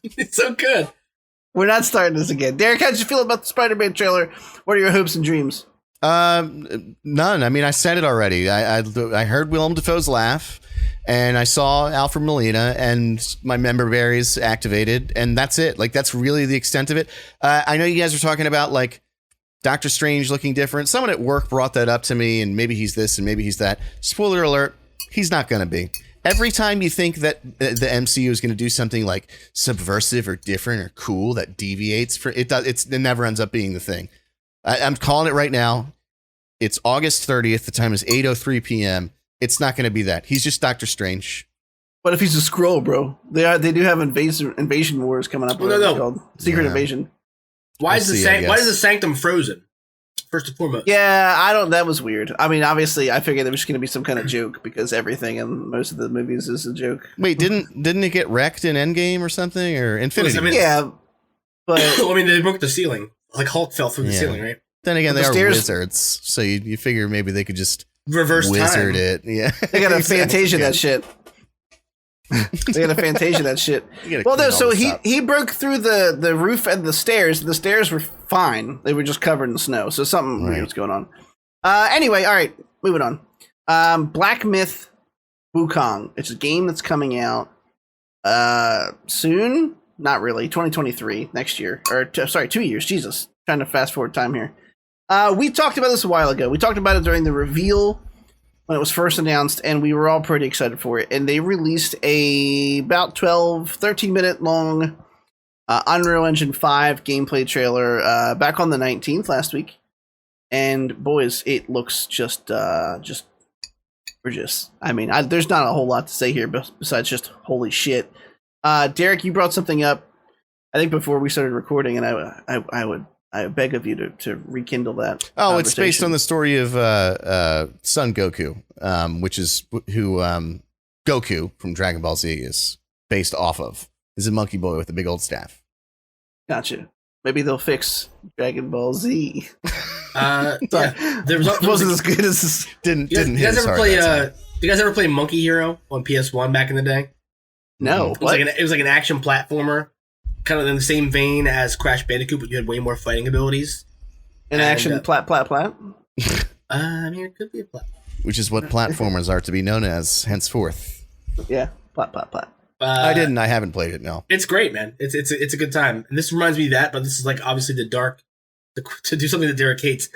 It's so good. We're not starting this again. Derek, how did you feel about the Spider-Man trailer? What are your hopes and dreams? None. I mean, I said it already. I heard Willem Dafoe's laugh, and I saw Alfred Molina, and my member berries activated, and that's it. Like, that's really the extent of it. I know you guys are talking about, like, Doctor Strange looking different. Someone at work brought that up to me, and maybe he's this and maybe he's that. Spoiler alert, he's not going to be. Every time you think that the MCU is going to do something like subversive or different or cool that deviates for it, it never ends up being the thing. I'm calling it right now. It's August 30th. The time is 8:03 p.m. It's not going to be that. He's just Doctor Strange. What if he's a Skrull, bro? They do have invasion wars coming up. No. Called Secret Invasion. Why is the Sanctum frozen? First and foremost. Yeah, that was weird. I mean, obviously, I figured there was going to be some kind of joke because everything in most of the movies is a joke. Wait, didn't it get wrecked in Endgame or something, or Infinity? But I mean, they broke the ceiling. Like Hulk fell through the ceiling, right? Then again, they are wizards, so you figure maybe they could just reverse wizard time. It. Yeah, they got a Fantasia that shit. They got a Fantasia that shit. Well, no, so he broke through the roof and the stairs. The stairs were fine. They were just covered in snow. So something weird was going on. Anyway, all right, moving on. Black Myth Wukong. It's a game that's coming out soon. Not really. 2023, next year. Or 2 years. Jesus, trying to fast forward time here. We talked about this a while ago. We talked about it during the reveal when it was first announced, and we were all pretty excited for it. And they released a about 13 minute long Unreal Engine 5 gameplay trailer back on the 19th last week. And boys, it looks just gorgeous. I mean, there's not a whole lot to say here besides just holy shit. Derek, you brought something up, I think, before we started recording, and I beg of you to rekindle that. Oh, it's based on the story of Son Goku, which is who Goku from Dragon Ball Z is based off of. He's a monkey boy with a big old staff. Gotcha. Maybe they'll fix Dragon Ball Z. There wasn't as good as this. Do you guys ever play Monkey Hero on PS1 back in the day? No. It was like an action platformer, kind of in the same vein as Crash Bandicoot, but you had way more fighting abilities. Action plat. I mean, it could be a plat. Which is what platformers are to be known as henceforth. Yeah, plat. I haven't played it, no. It's great, man. It's a good time. And this reminds me of that, but this is like obviously to do something that Derek hates.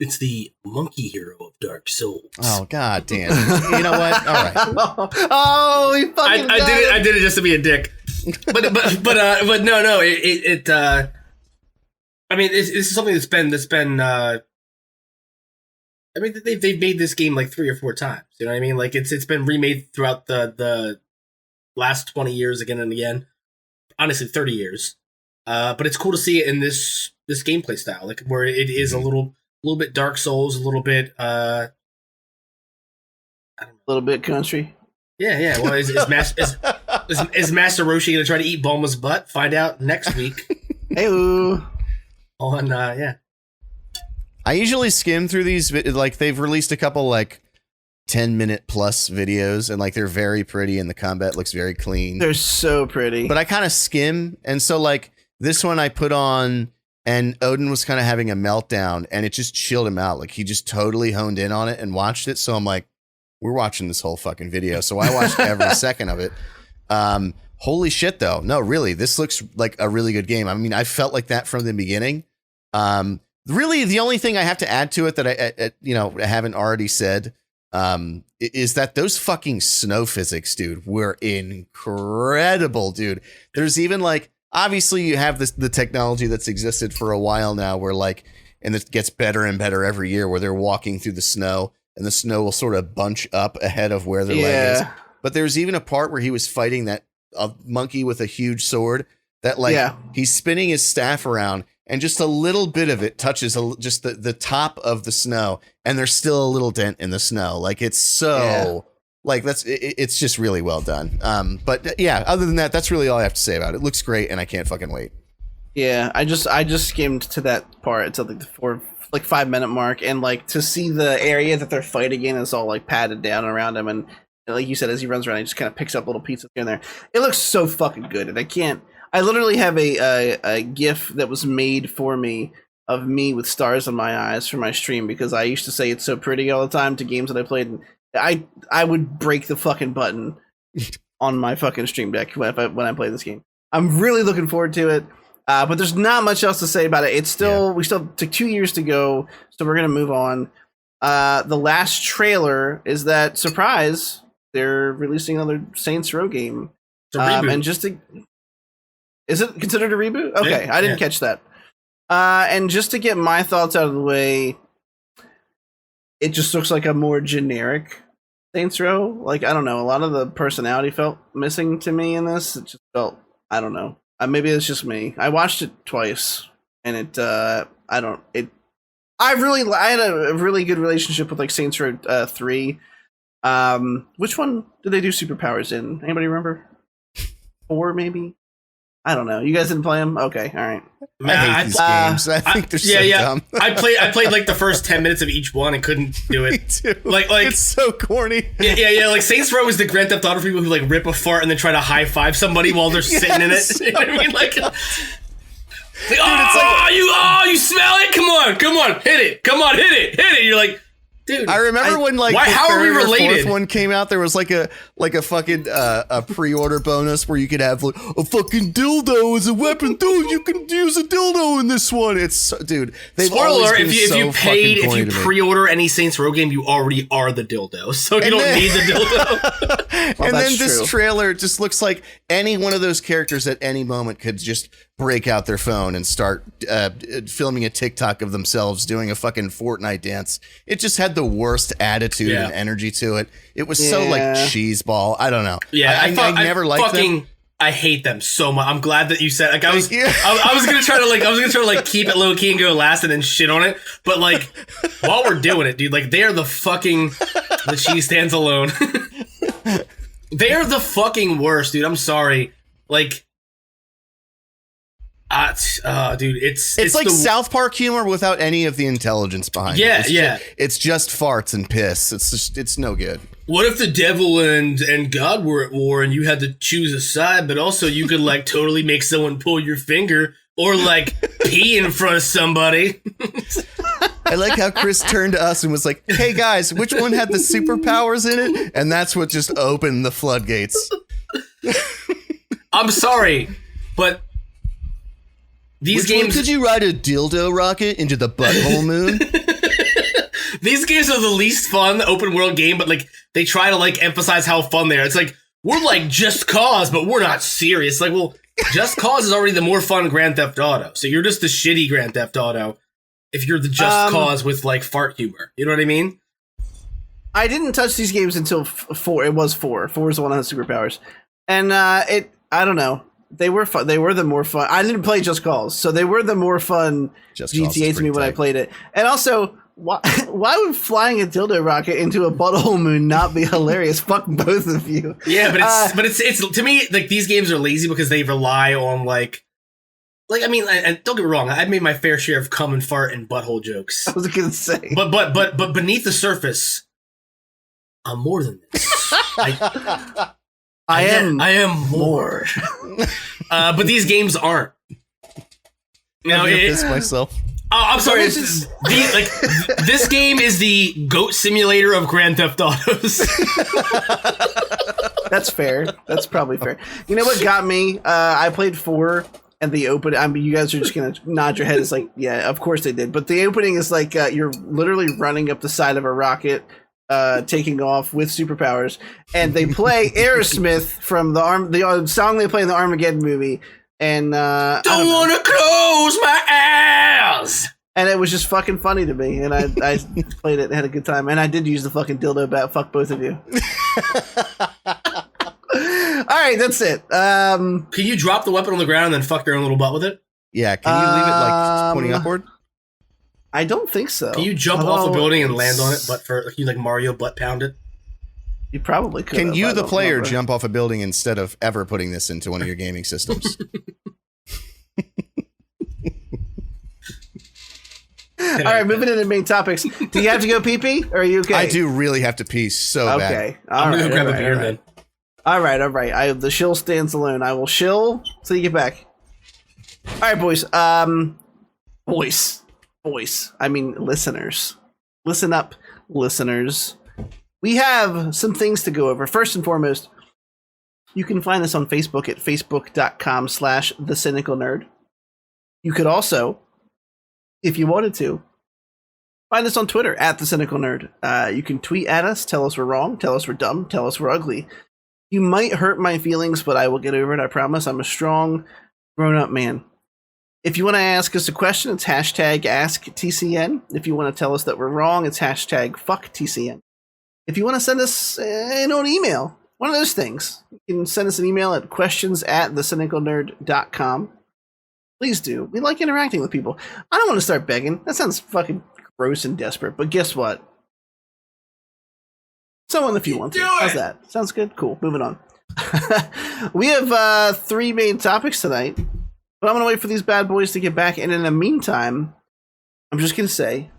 It's the Monkey Hero of Dark Souls. Oh, god damn. You know what? All right. Oh, he fucking I did it just to be a dick. But no, I mean, this is something that's been. I mean, they've made this game like 3 or 4 times. You know what I mean? Like it's been remade throughout the last 20 years again and again. Honestly, 30 years. But it's cool to see it in this gameplay style, like where it is a little bit Dark Souls, a little bit. I don't know. A little bit country. Yeah. Well, is Master Roshi gonna try to eat Bulma's butt? Find out next week. Hey-oo. On yeah. I usually skim through these, like they've released a couple like 10-minute plus videos, and like they're very pretty, and the combat looks very clean. They're so pretty. But I kind of skim, and so like this one I put on, and Odin was kind of having a meltdown, and it just chilled him out. Like he just totally honed in on it and watched it. So I'm like, we're watching this whole fucking video. So I watched every second of it. Holy shit, though. No, really, this looks like a really good game. I mean, I felt like that from the beginning. Really, the only thing I have to add to it that I haven't already said is that those fucking snow physics, dude, were incredible, dude. There's even like, obviously you have the technology that's existed for a while now where like, and it gets better and better every year, where they're walking through the snow and the snow will sort of bunch up ahead of where their leg is. But there's even a part where he was fighting that monkey with a huge sword that like he's spinning his staff around and just a little bit of it touches just the top of the snow, and there's still a little dent in the snow. Like it's so like it's just really well done. But yeah, other than that, that's really all I have to say about it. It looks great, and I can't fucking wait. Yeah, I just skimmed to that part. It's like the 5-minute mark, and like to see the area that they're fighting in is all like padded down around him, and like you said, as he runs around, he just kind of picks up little pieces here and there. It looks so fucking good, and I literally have a GIF that was made for me of me with stars in my eyes for my stream, because I used to say it's so pretty all the time to games that I played. And I would break the fucking button on my fucking stream deck when I play this game. I'm really looking forward to it. But there's not much else to say about it. It's still we still took 2 years to go, so we're gonna move on. The last trailer is that surprise, they're releasing another Saints Row game. It's a reboot. And is it considered a reboot? Okay, I didn't catch that. And just to get my thoughts out of the way, it just looks like a more generic Saints Row. Like, I don't know, a lot of the personality felt missing to me in this. It just felt, I don't know. Maybe it's just me. I watched it twice, and I had a really good relationship with like Saints Row 3. Which one did they do superpowers in? Anybody remember? 4 maybe? I don't know. You guys didn't play them? Okay, all right. I hate these games. I think they're so dumb. I played like the first 10 minutes of each one and couldn't do it. Me too. Like it's so corny. Yeah. Like Saints Row is the Grand Theft Auto people who like rip a fart and then try to high five somebody while they're sitting in it. You know what I mean? Like, you smell it? Come on, hit it. Come on, hit it. You're like, dude. I remember when like how are we related? Fourth one came out, there was like a fucking a pre-order bonus where you could have like a fucking dildo as a weapon. Dude, you can use a dildo in this one. It's dude. Spoiler: if you pre-order any Saints Row game, you already are the dildo, so you don't need the dildo. And then this trailer just looks like any one of those characters at any moment could just break out their phone and start filming a TikTok of themselves doing a fucking Fortnite dance. It just had the worst attitude and energy to it. It was so like cheeseball. I don't know. Yeah, I never liked them. I hate them so much. I'm glad that you said like I was gonna try to keep it low key and go last and then shit on it. But like while we're doing it, dude, like they are the cheese stands alone. They are the fucking worst, dude. I'm sorry. Like dude, it's like South Park humor without any of the intelligence behind it. It's just farts and piss. It's no good. What if the devil and God were at war and you had to choose a side, but also you could like totally make someone pull your finger or like pee in front of somebody? I like how Chris turned to us and was like, "Hey guys, which one had the superpowers in it?" And that's what just opened the floodgates. I'm sorry, but these games. Could you ride a dildo rocket into the butthole moon? These games are the least fun open world game, but like they try to like emphasize how fun they are. It's like we're like Just Cause, but we're not serious. Like, well, Just Cause is already the more fun Grand Theft Auto. So you're just the shitty Grand Theft Auto if you're the Just Cause with like fart humor. You know what I mean? I didn't touch these games until 4. It was 4. 4 is the one that has superpowers. And I don't know. They were fun. They were the more fun. I didn't play Just Cause, so they were the more fun GTA to me when I played it. And also, why would flying a dildo rocket into a butthole moon not be hilarious? Fuck both of you. Yeah, but it's to me like these games are lazy because they rely on like I mean, and don't get me wrong, I've made my fair share of cum and fart and butthole jokes. I was gonna say, but beneath the surface, I'm more than this. I am more. But these games aren't. No, I piss myself. Oh, I'm sorry. This game is the goat simulator of Grand Theft Autos. That's fair. That's probably fair. You know what got me? I played 4 and the opening. I mean, you guys are just gonna nod your head. It's like, yeah, of course they did. But the opening is like you're literally running up the side of a rocket. Taking off with superpowers, and they play Aerosmith from the song they play in the Armageddon movie, and don't want to close my eyes. And it was just fucking funny to me, and I played it and had a good time, and I did use the fucking dildo bat. Fuck both of you. All right, that's it. Can you drop the weapon on the ground and then fuck your own little butt with it? Yeah, can you leave it like pointing upward? I don't think so. Can you jump off a building and land on it, but can you like Mario butt pound it? You probably could. Can you, the player, jump off a building instead of ever putting this into one of your gaming systems? All right, moving into main topics. Do you have to go pee-pee, or are you okay? I do really have to pee so bad. Okay, I'm gonna go grab a beer then. All right. The shill stands alone. I will shill till you get back. All right, boys. Voice. I mean, listeners. Listen up, listeners. We have some things to go over. First and foremost, you can find us on Facebook at facebook.com/thecynicalnerd. You could also, if you wanted to, find us on Twitter at thecynicalnerd. You can tweet at us, tell us we're wrong, tell us we're dumb, tell us we're ugly. You might hurt my feelings, but I will get over it, I promise. I'm a strong, grown-up man. If you want to ask us a question, it's hashtag AskTCN. If you want to tell us that we're wrong, it's hashtag FuckTCN. If you want to send us an email, one of those things, you can send us an email at questions@thecynicalnerd.com. Please do. We like interacting with people. I don't want to start begging. That sounds fucking gross and desperate, but guess what? Someone if you want to. How's that? Sounds good? Cool. Moving on. We have 3 main topics tonight. But I'm going to wait for these bad boys to get back. And in the meantime, I'm just going to say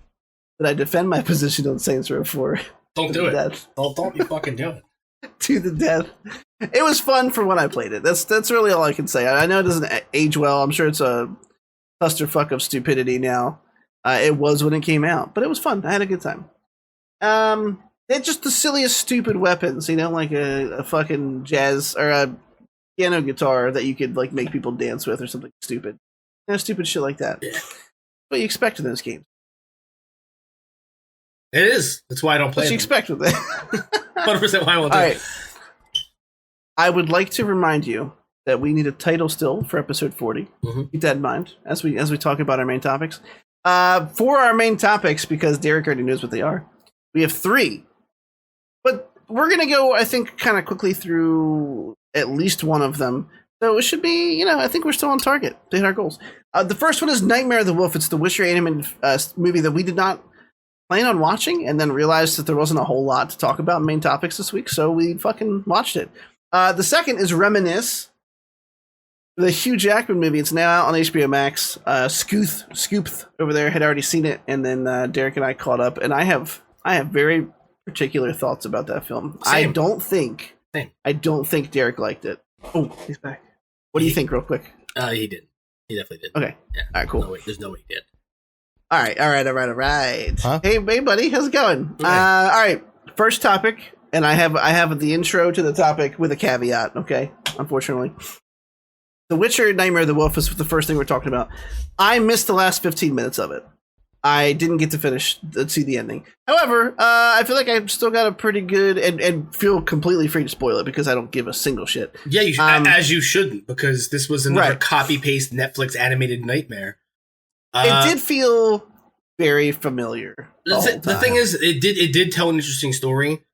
that I defend my position on Saints Row 4. Don't do it. Don't you fucking do it. To the death. It was fun for when I played it. That's really all I can say. I know it doesn't age well. I'm sure it's a clusterfuck of stupidity now. It was when it came out. But it was fun. I had a good time. They're just the silliest stupid weapons. You know, like a fucking jazz or a piano guitar that you could like make people dance with or something stupid. You know, stupid shit like that. Yeah. What you expect in those games. It is. That's why I don't play What you expect with it. 100% why I won't do it. I would like to remind you that we need a title still for episode 40. Mm-hmm. Keep that in mind as we talk about our main topics. For our main topics, because Derek already knows what they are, we have 3. But we're going to go, I think, kind of quickly through at least one of them. So it should be, I think we're still on target to hit our goals. The first one is Nightmare of the Wolf. It's the Witcher animated movie that we did not plan on watching and then realized that there wasn't a whole lot to talk about in main topics this week, so we fucking watched it. The second is Reminisce, the Hugh Jackman movie. It's now out on HBO Max. Scoopth over there had already seen it, and then Derek and I caught up, and I have very particular thoughts about that film. Same. I don't think Derek liked it. Oh, he's back. What do you think, real quick? He did. He definitely did. Okay. Yeah. All right, cool. There's no way he did. All right. Huh? Hey, buddy, how's it going? Okay. All right, first topic, and I have the intro to the topic with a caveat. Okay, unfortunately, The Witcher: Nightmare of the Wolf is the first thing we're talking about. I missed the last 15 minutes of it. I didn't get to see the ending. However, I feel like I've still got a pretty good and feel completely free to spoil it because I don't give a single shit. Yeah, you as you shouldn't, because this was another copy paste Netflix animated nightmare. It did feel very familiar. The thing is, it did tell an interesting story,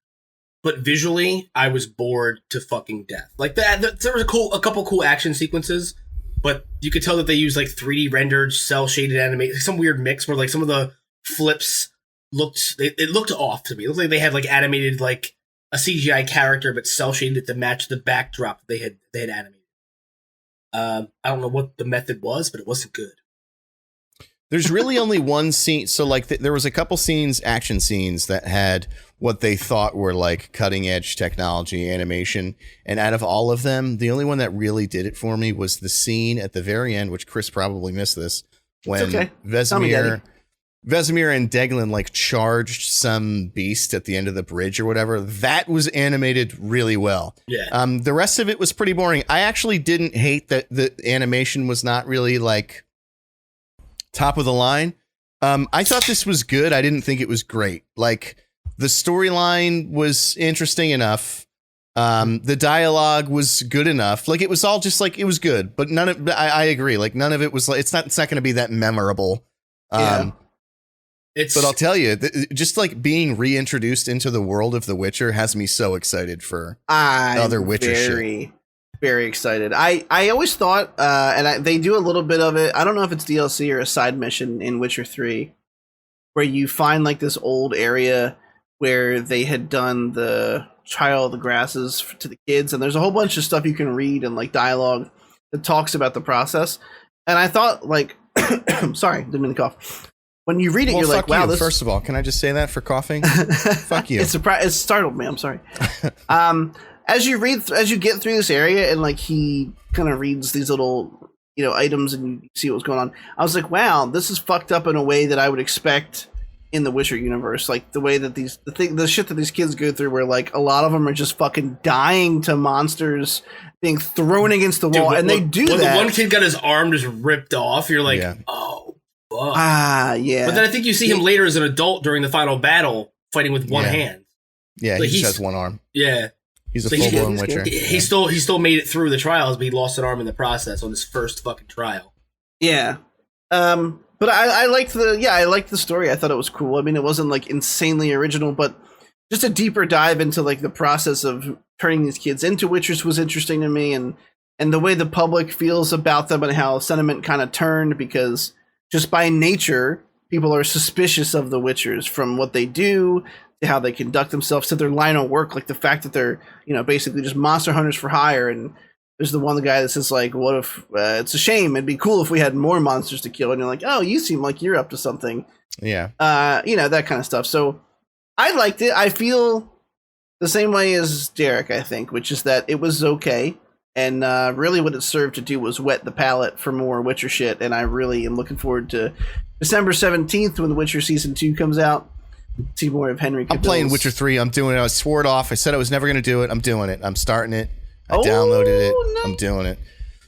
but visually, I was bored to fucking death. Like that, there was a couple cool action sequences. But you could tell that they used like 3D rendered, cell shaded animation, some weird mix where like some of the flips looked off to me. It looked like they had like animated like a CGI character, but cell shaded to match the backdrop they had animated. I don't know what the method was, but it wasn't good. There's really only one scene. So like there was a couple scenes, action scenes that had what they thought were like cutting edge technology animation. And out of all of them, the only one that really did it for me was the scene at the very end, which Chris probably missed this, when Vesemir and Deglin like charged some beast at the end of the bridge or whatever. That was animated really well. Yeah. The rest of it was pretty boring. I actually didn't hate that the animation was not really like top of the line. I thought this was good. I didn't think it was great. Like the storyline was interesting enough. The dialogue was good enough. Like it was all just like, it was good, but none of, I agree. Like none of it was like, it's not going to be that memorable. But I'll tell you, just like being reintroduced into the world of The Witcher has me so excited for other Witcher shit. Very excited. I always thought, they do a little bit of it. I don't know if it's DLC or a side mission in Witcher 3, where you find like this old area where they had done the Trial of the Grasses to the kids, and there's a whole bunch of stuff you can read and like dialogue that talks about the process. And I thought, like, sorry, didn't mean to cough. When you read it, you're like, wow, this. First of all, can I just say that for coughing? Fuck you. It startled me. I'm sorry. As you get through this area and like he kind of reads these little, items and you see what's going on, I was like, wow, this is fucked up in a way that I would expect in the Witcher universe. Like the way that the shit that these kids go through, where like a lot of them are just fucking dying to monsters being thrown against the wall, and they do that. The one kid got his arm just ripped off. You're like, oh, fuck. Yeah. But then I think you see him later as an adult during the final battle, fighting with one hand. Yeah, like he just has one arm. Yeah. He's a full-blown Witcher. He still made it through the trials, but he lost an arm in the process on his first fucking trial. Yeah. But I liked the story. I thought it was cool. I mean, it wasn't like insanely original, but just a deeper dive into like the process of turning these kids into Witchers was interesting to me, and the way the public feels about them and how sentiment kind of turned, because just by nature, people are suspicious of the Witchers, from what they do to how they conduct themselves to their line of work. Like the fact that they're, basically just monster hunters for hire. And there's the one guy that says like, what if it's a shame, it'd be cool if we had more monsters to kill. And you're like, oh, you seem like you're up to something. Yeah. That kind of stuff. So I liked it. I feel the same way as Derek, I think, which is that it was okay. And really what it served to do was whet the palate for more Witcher shit. And I really am looking forward to December 17th when The Witcher Season 2 comes out. See more of Henry Cavill's. I'm playing Witcher 3. I'm doing it. I swore it off. I said I was never going to do it. I'm doing it. I'm starting it. I downloaded it. Nice. I'm doing it.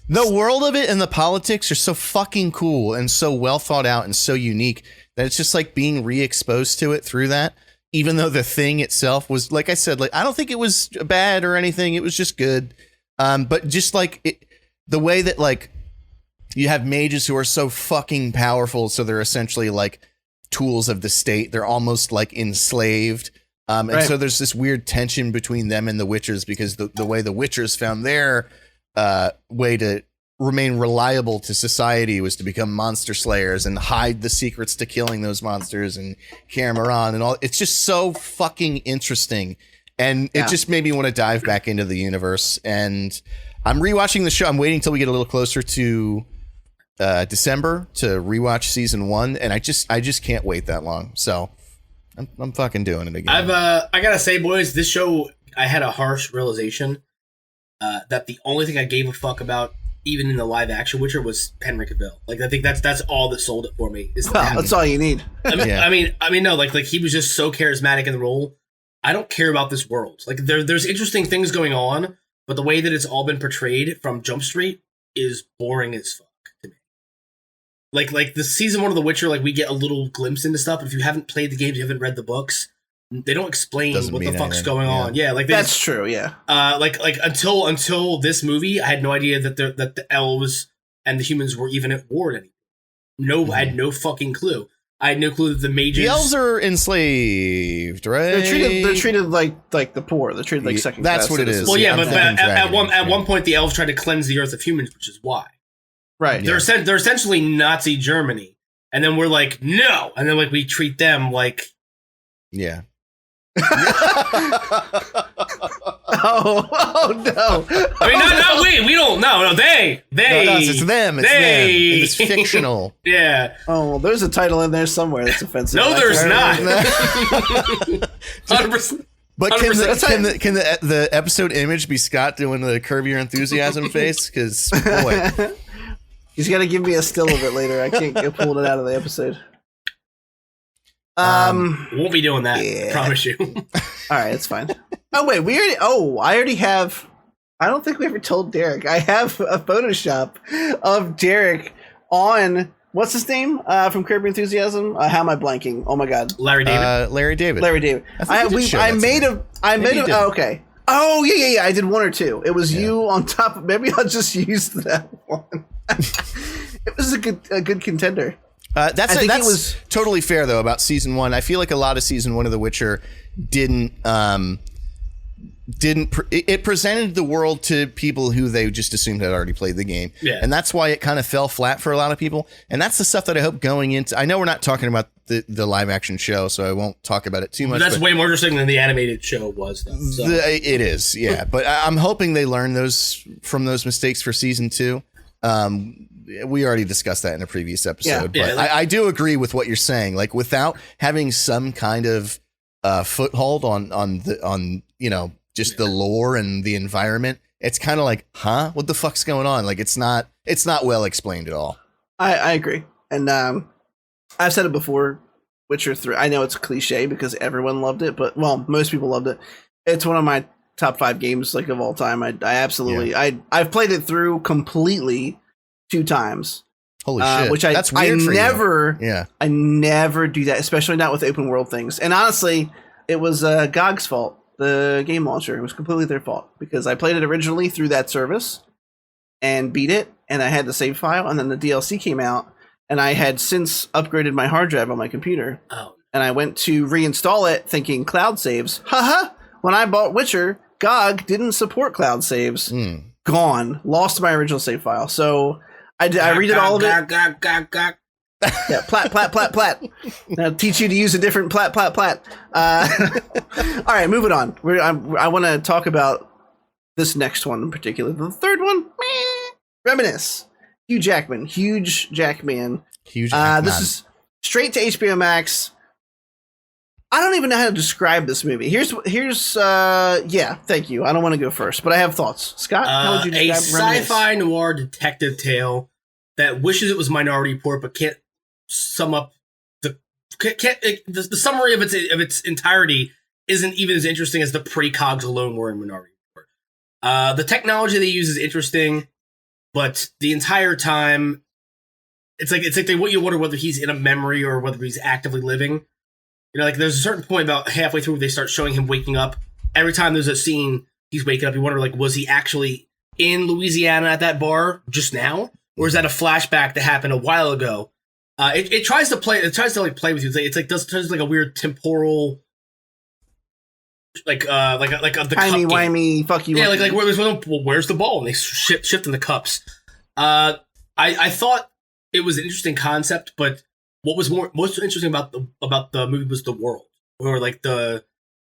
The world of it and the politics are so fucking cool and so well thought out and so unique that it's just like being re-exposed to it through that. Even though the thing itself was, like I said, like I don't think it was bad or anything. It was just good. But just like the way that like you have mages who are so fucking powerful, so they're essentially like tools of the state. They're almost like enslaved. And so there's this weird tension between them and the Witchers, because the way the Witchers found their way to remain reliable to society was to become monster slayers and hide the secrets to killing those monsters and carry them around and all. It's just so fucking interesting. And it just made me want to dive back into the universe. And I'm rewatching the show. I'm waiting till we get a little closer to December to rewatch season 1, and I just can't wait that long. So I'm fucking doing it again. I gotta say, boys, this show, I had a harsh realization that the only thing I gave a fuck about, even in the live action Witcher, was Henry Cavill. Like I think that's all that sold it for me. That's all you need. I mean, no, like he was just so charismatic in the role. I don't care about this world. Like there's interesting things going on, but the way that it's all been portrayed from Jump Street is boring as fuck to me. like the season 1 of The Witcher, like we get a little glimpse into stuff, but if you haven't played the games, you haven't read the books, they don't explain what the fuck's going on. Yeah, like that's true. Yeah. Like until this movie, I had no idea that the elves and the humans were even at war anymore. No, I had no fucking clue. I had no clue that the mages. The elves are enslaved, right? They're treated like the poor. They're treated like second class. That's what it is. Well, yeah, but at one point the elves tried to cleanse the earth of humans, which is why. Right. They're essentially Nazi Germany, and then we're like, no, and then like we treat them like. Yeah. oh no! I mean, not we don't. No, they. No, it's them. It's them. It's fictional. Yeah. Oh, there's a title in there somewhere that's offensive. No, there's not. 100%. But can the episode image be Scott doing the Curb Your Enthusiasm face? Because boy, he's got to give me a still of it later. I can't get pulled it out of the episode. Won't be doing that. Yeah. Promise you. All right, it's fine. Oh wait, I already have. I don't think we ever told Derek. I have a Photoshop of Derek on what's his name from Curb Your Enthusiasm. How am I blanking? Oh my god, Larry David. Larry David. I made a. Oh, okay. Oh yeah. I did one or two. It was you on top. Maybe I'll just use that one. It was a good contender. That's totally fair though about season 1. I feel like a lot of season 1 of The Witcher it presented the world to people who they just assumed had already played the game. Yeah. And that's why it kind of fell flat for a lot of people. And that's the stuff that I hope going into. I know we're not talking about the live action show, so I won't talk about it too much. That's way more interesting than the animated show was, though. So. It is, yeah. But I'm hoping they learn from those mistakes for season 2. We already discussed that in a previous episode, but I do agree with what you're saying. Like without having some kind of foothold on just the lore and the environment, it's kind of like, huh, what the fuck's going on? Like it's not well explained at all. I agree, and I've said it before. Witcher 3. I know it's a cliche because everyone loved it, but most people loved it. It's one of my top 5 games like of all time. I absolutely I've played it through completely 2 times. Holy shit! Which that's weird for never, you. Yeah, I never do that, especially not with open world things. And honestly, it was GOG's fault. The game launcher. It was completely their fault because I played it originally through that service and beat it, and I had the save file, and then the DLC came out, and I had since upgraded my hard drive on my computer. Oh. And I went to reinstall it, thinking cloud saves. Haha! When I bought Witcher, GOG didn't support cloud saves. Gone. Lost my original save file. So I redid all of it. Yeah, plat. I'll teach you to use a different plat. All right, moving on. I want to talk about this next one in particular. The third one, Reminisce. Hugh Jackman. Huge Jackman. This is straight to HBO Max. I don't even know how to describe this movie. Here's thank you. I don't want to go first, but I have thoughts. Scott, how would you describe a sci-fi noir detective tale that wishes it was Minority Report, but can't sum up the summary of its entirety isn't even as interesting as the precogs alone were in Minority Report. The technology they use is interesting, but the entire time, it's like they want you to wonder whether he's in a memory or whether he's actively living. You know, like there's a certain point about halfway through where they start showing him waking up. Every time there's a scene he's waking up, you wonder, like, was he actually in Louisiana at that bar just now, or is that a flashback that happened a while ago? It tries to play. It tries to play with you. It's does like a weird temporal, like the timey wimey fuck you. Yeah, like where's the ball? And they shifting the cups. I thought it was an interesting concept, but what was most interesting about the movie was the world, where like the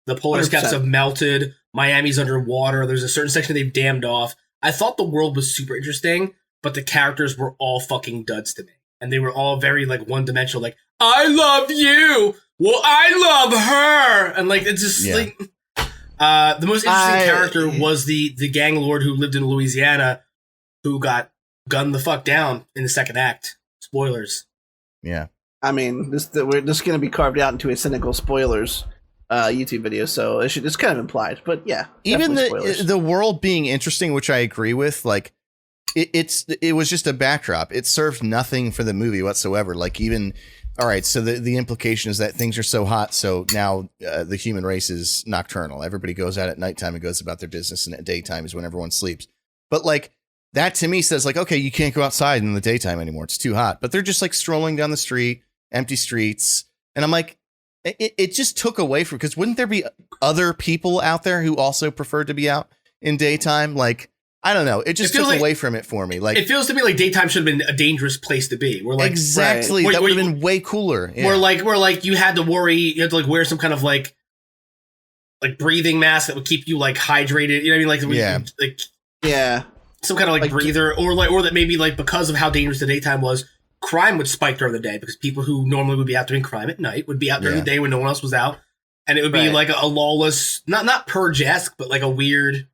polar 100%. Caps have melted. Miami's underwater. There's a certain section they've dammed off. I thought the world was super interesting, but the characters were all fucking duds to me. And they were all very like one-dimensional, like, I love you! Well, I love her! And like, it's just like... the most interesting character was the gang lord who lived in Louisiana who got gunned the fuck down in the second act. Spoilers. Yeah. I mean, this going to be carved out into a cynical spoilers YouTube video, so it's kind of implied. But yeah, even the world being interesting, which I agree with, like, it was just a backdrop. It served nothing for the movie whatsoever. Like even, all right, so the implication is that things are so hot, so now the human race is nocturnal. Everybody goes out at nighttime and goes about their business, and at daytime is when everyone sleeps. But like that to me says like, okay, you can't go outside in the daytime anymore. It's too hot. But they're just like strolling down the street, empty streets. And I'm like, it just took away from, because wouldn't there be other people out there who also preferred to be out in daytime? Like, I don't know. It just took away from it for me. Like, it feels to me like daytime should have been a dangerous place to be. We're like, exactly. That would have been way cooler. Yeah. Where like you had to worry, you had to like wear some kind of like breathing mask that would keep you like hydrated. You know what I mean? Like, some kind of like breather, or that maybe like because of how dangerous the daytime was, crime would spike during the day because people who normally would be out doing crime at night would be out during the day when no one else was out, and it would be like a lawless, not Purge-esque, but like a weird,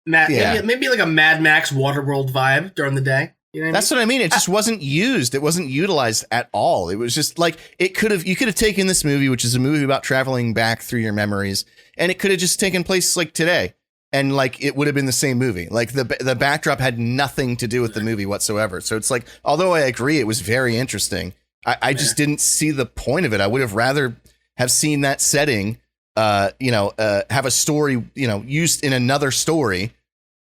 maybe like a Mad Max Waterworld vibe during the day. You know That's what I mean. It just wasn't used. It wasn't utilized at all. It was just like you could have taken this movie, which is a movie about traveling back through your memories, and it could have just taken place like today. And like it would have been the same movie. Like the backdrop had nothing to do with the movie whatsoever. So it's like, although I agree it was very interesting, I just didn't see the point of it. I would have rather have seen that setting, have a story, used in another story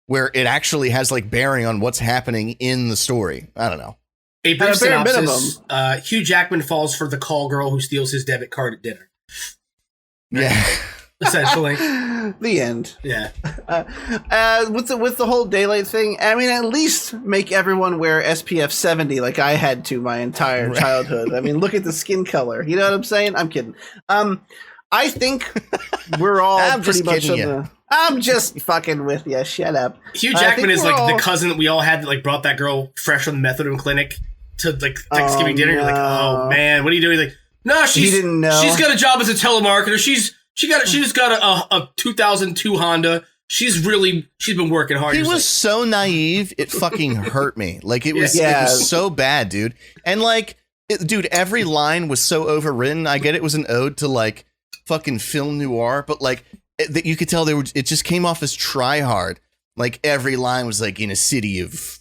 where it actually has like bearing on what's happening in the story. I don't know. A brief synopsis. Hugh Jackman falls for the call girl who steals his debit card at dinner. Yeah. Essentially. The end. Yeah. With the whole daylight thing, I mean, at least make everyone wear SPF 70 like I had to my entire childhood. I mean, look at the skin color. You know what I'm saying? I'm kidding. I think we're all pretty much on the... I'm just fucking with you. Shut up. Hugh Jackman is like the cousin that we all had that like brought that girl fresh from the methadone clinic to like Thanksgiving dinner. You're like, oh man, what are you doing? He's like, no, she didn't know. She's got a job as a telemarketer. She just got a 2002 Honda. She's been working hard. He was so naive, it fucking hurt me. Like it was so bad, dude. And like, dude, every line was so overwritten. I get it was an ode to like fucking film noir, but like that you could tell it just came off as try hard. Like every line was like, in a city of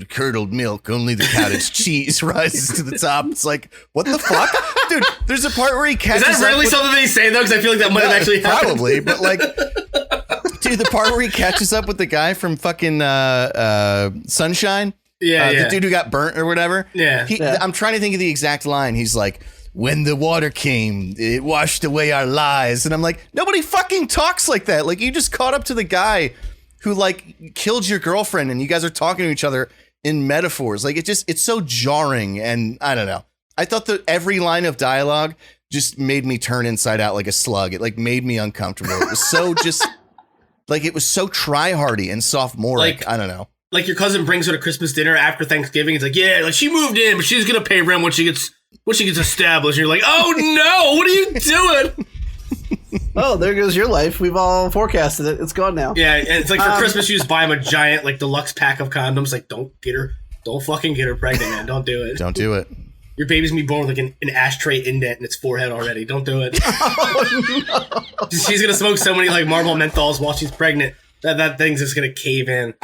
curdled milk, only the cottage cheese rises to the top. It's like, what the fuck? Dude, there's a part where he catches Is that really something they say, though? Because I feel like that might have actually happened. Probably, but like, dude, the part where he catches up with the guy from fucking Sunshine. The dude who got burnt or whatever. I'm trying to think of the exact line. He's like, when the water came, it washed away our lies. And I'm like, nobody fucking talks like that. Like, you just caught up to the guy who like killed your girlfriend and you guys are talking to each other in metaphors. Like it's so jarring. And I don't know. I thought that every line of dialogue just made me turn inside out like a slug. It like made me uncomfortable. It was so just like, it was so try-hardy and sophomoric. Like, I don't know. Like your cousin brings her to Christmas dinner after Thanksgiving. It's like, yeah, like she moved in, but she's going to pay rent when she gets established. And you're like, oh no, what are you doing? Oh, there goes your life. We've all forecasted it. It's gone now. Yeah, and it's like for Christmas, you just buy him a giant, like, deluxe pack of condoms. Like, don't fucking get her pregnant, man. Don't do it. Don't do it. Your baby's gonna be born with like an ashtray indent in its forehead already. Don't do it. Oh, no. She's gonna smoke so many like Marlboro menthols while she's pregnant that thing's just gonna cave in.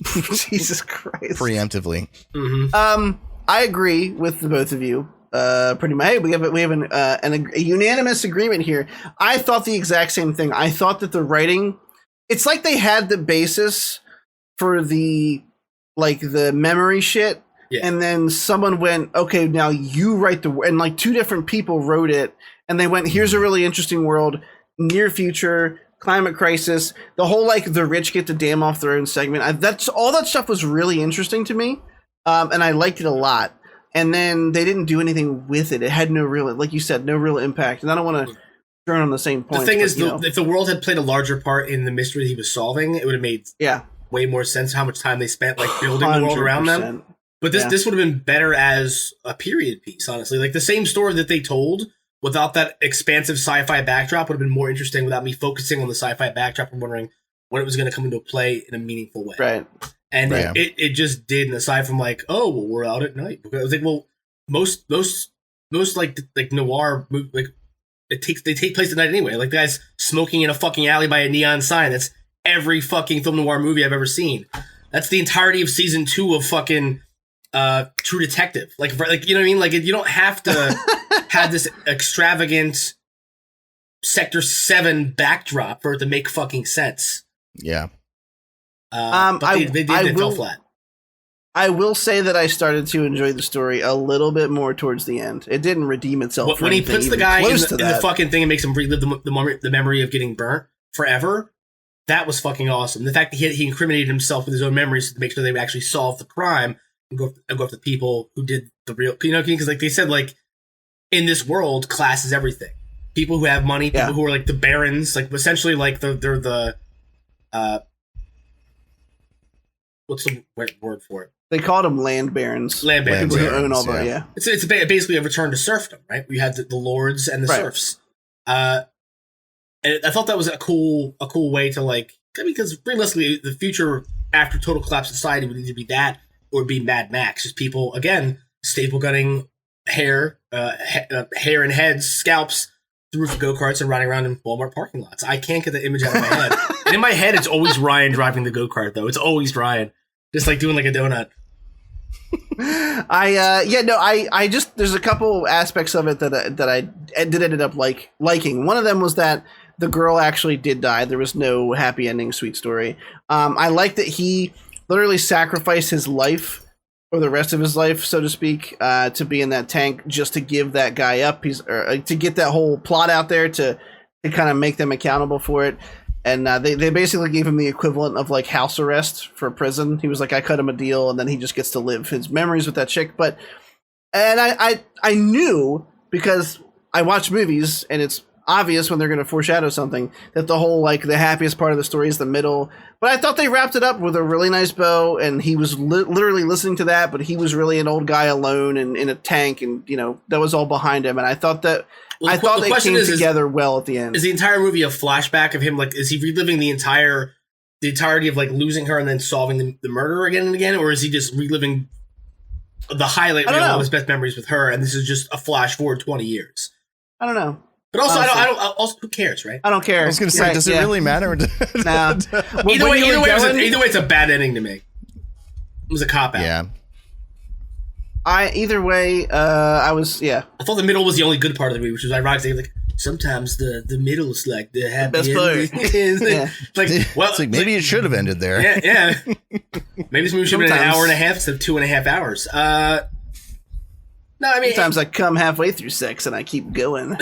Jesus Christ. Preemptively. Mm-hmm. I agree with the both of you. Pretty much. Hey, we have a unanimous agreement here. I thought the exact same thing. I thought that the writing, it's like they had the basis for the memory shit, and then someone went, okay, now you write and like two different people wrote it, and they went, here's a really interesting world, near future, climate crisis, the whole like the rich get to dam off their own segment. That's all that stuff was really interesting to me, and I liked it a lot. And then they didn't do anything with it. It had no real, like you said, no real impact. And I don't want to turn on the same point. The thing is, if the world had played a larger part in the mystery he was solving, it would have made way more sense how much time they spent like building the world around them. But this would have been better as a period piece, honestly. Like the same story that they told without that expansive sci-fi backdrop would have been more interesting without me focusing on the sci-fi backdrop and wondering when it was going to come into play in a meaningful way. Right. And it just did, and aside from like, oh, well, we're out at night. Because I was like, well, most like noir like they take place at night anyway. Like the guy's smoking in a fucking alley by a neon sign. That's every fucking film noir movie I've ever seen. That's the entirety of season 2 of fucking True Detective. Like you know what I mean? Like you don't have to have this extravagant Sector 7 backdrop for it to make fucking sense. Yeah. But they fell flat. I will say that I started to enjoy the story a little bit more towards the end. It didn't redeem itself. When he puts the guy in the fucking thing and makes him relive the memory of getting burnt forever, that was fucking awesome. The fact that he incriminated himself with his own memories to make sure they would actually solve the crime and go after the people who did the real, because like they said, like in this world, class is everything. People who have money, people who are like the barons, like essentially like they're the what's the word for it? They called them land barons. Land barons. People who own all the, yeah. It's basically a return to serfdom, right? We had the lords and the serfs. And I thought that was a cool way to like, because realistically, the future after total collapse of society would either be that or be Mad Max. Just people, again, staple gunning hair and heads, scalps through go-karts and riding around in Walmart parking lots. I can't get the image out of my head. And in my head, it's always Ryan driving the go-kart, though. It's always Ryan. Just like doing like a donut. I just there's a couple aspects of it that I did ended up liking. One of them was that the girl actually did die. There was no happy ending, sweet story. I like that he literally sacrificed his life, or the rest of his life, so to speak, to be in that tank just to give that guy up. To get that whole plot out there to kind of make them accountable for it. And they basically gave him the equivalent of like house arrest for prison. He was like, I cut him a deal, and then he just gets to live his memories with that chick. And I knew, because I watch movies, and it's obvious when they're going to foreshadow something, that the whole like the happiest part of the story is the middle. But I thought they wrapped it up with a really nice bow, and he was literally listening to that, but he was really an old guy alone and in a tank, and that was all behind him. And I thought that. Well, I thought they came together well at the end. Is the entire movie a flashback of him? Like, is he reliving the entirety of like losing her and then solving the murder again and again, or is he just reliving the highlight reel of his best memories with her? And this is just a flash forward 20 years. I don't know. But also, I don't. Also, who cares, right? I don't care. I was going to say, does it really matter? No. Either way, it's a bad ending to me. It was a cop out. Yeah. Either way, I thought the middle was the only good part of the movie, which was ironic. Like sometimes the middle is like the happy best part. Maybe it should have ended there. Yeah. Maybe this movie should have been an hour and a half instead of 2.5 hours. No, I mean sometimes I come halfway through sex and I keep going.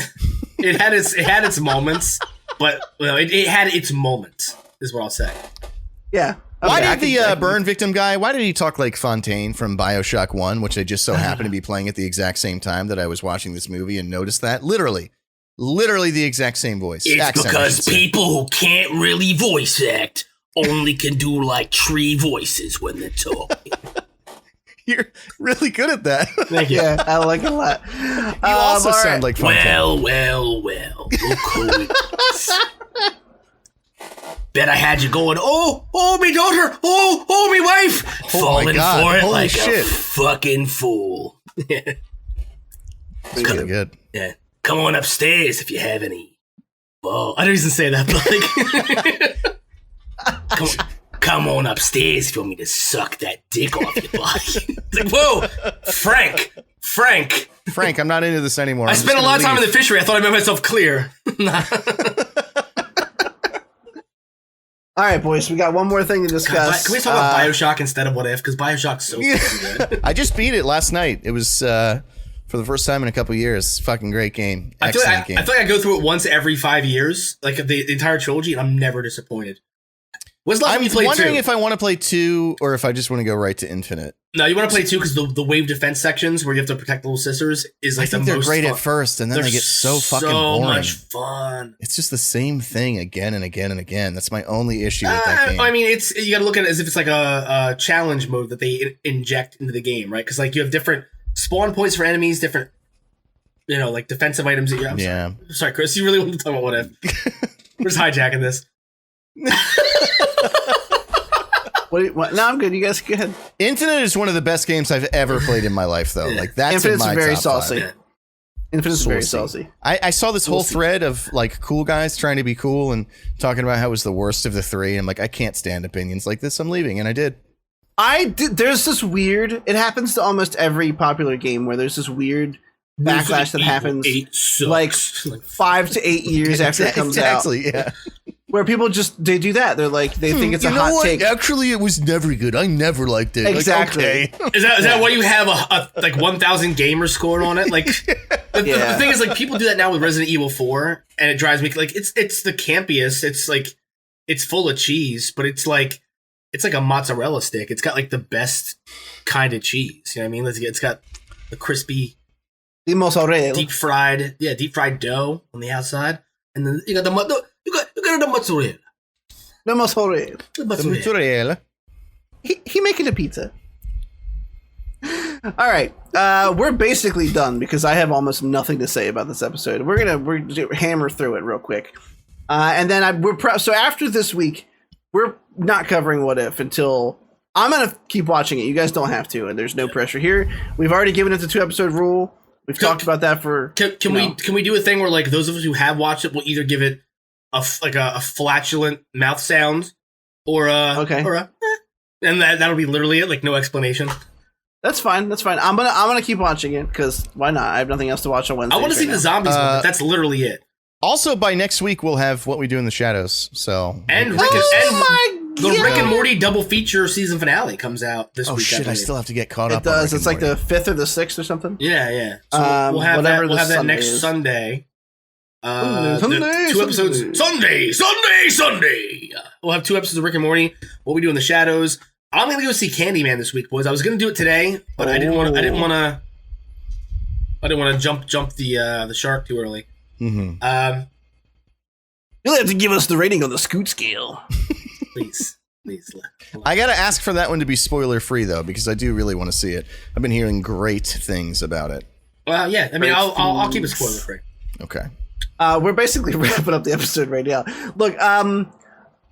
It had its moments, but it had its moments, is what I'll say. Yeah. Why did the burn victim guy, why did he talk like Fontaine from BioShock 1, which I just so happened to be playing at the exact same time that I was watching this movie and noticed that? Literally the exact same voice. It's because people who can't really voice act only can do like 3 voices when they're talking. You're really good at that. Thank you. Yeah, I like it a lot. You also sound like Fontaine. Well. Bet I had you going, oh, me daughter, oh, me wife, falling for it like a fucking fool. It's pretty good. Yeah, come on upstairs if you have any. Well, I don't even say that, but like, come on upstairs if you want me to suck that dick off your body. Like, whoa, Frank, I'm not into this anymore. I spent a lot of time in the fishery. I thought I made myself clear. All right, boys, we got one more thing to discuss. Can we talk about BioShock instead of What If? Because BioShock's so fucking good. I just beat it last night. It was for the first time in a couple years. Fucking great game. Excellent game. I feel like I go through it once every 5 years, like the entire trilogy, and I'm never disappointed. I'm wondering if I want to play 2 or if I just want to go right to Infinite. No, you want to play 2 because the wave defense sections where you have to protect the little sisters is like they're great at first, and then they get so fucking boring. So much fun. It's just the same thing again and again and again. That's my only issue with that game. I mean, you got to look at it as if it's like a challenge mode that they inject into the game, right? Because like you have different spawn points for enemies, different like defensive items that you have. Yeah. Sorry, Chris, you really want to talk about What If? We're just hijacking this. What? No, I'm good. You guys go ahead. Infinite is one of the best games I've ever played in my life, though. Like that's Infinite's in my very top saucy. 5. Infinite's very saucy. I saw this whole thread of like cool guys trying to be cool and talking about how it was the worst of the 3. I'm like, I can't stand opinions like this. I'm leaving, and I did. There's this weird. It happens to almost every popular game where there's this weird backlash that happens like 5 to 8 years after it comes out. Exactly, yeah. Where people they do that. They're like, they think it's a hot take. Actually, it was never good. I never liked it. Exactly. Like, okay. Is that why you have a like 1,000 gamers scored on it? Like, the thing is, like, people do that now with Resident Evil 4, and it drives me like it's the campiest. It's like it's full of cheese, but it's like a mozzarella stick. It's got like the best kind of cheese. You know what I mean? It's got the crispy, deep fried dough on the outside, and then you got the mozzarella. No mozzarella. Mozzarella. He making a pizza. All right, we're basically done because I have almost nothing to say about this episode. We're gonna hammer through it real quick, and then so after this week, we're not covering What If until I'm gonna keep watching it. You guys don't have to, and there's no pressure here. We've already given it the 2-episode rule. We've talked about that for. Can we do a thing where, like, those of us who have watched it will either give it a flatulent mouth sound or and that'll be literally it, like no explanation. That's fine. I'm gonna keep watching it because why not? I have nothing else to watch on Wednesday. I want to see the zombies one, but that's literally it. Also, by next week we'll have What We Do in the Shadows. So and Rick and Morty double feature season finale comes out this week. Oh shit! I still have to get caught up. It does. It's like the 5th or the 6th or something. Yeah. So we'll have that next Sunday. The 2 episodes Sunday. We'll have 2 episodes of Rick and Morty. What We Do in the Shadows. I'm gonna go see Candyman this week, boys. I was gonna do it today, but I didn't want to jump the shark too early. Mm-hmm. You'll have to give us the rating on the Scoot scale. Please. I gotta ask for that one to be spoiler free though, because I do really want to see it. I've been hearing great things about it. Well, yeah. I mean, I'll keep it spoiler free. Okay. We're basically wrapping up the episode right now. Look, I'm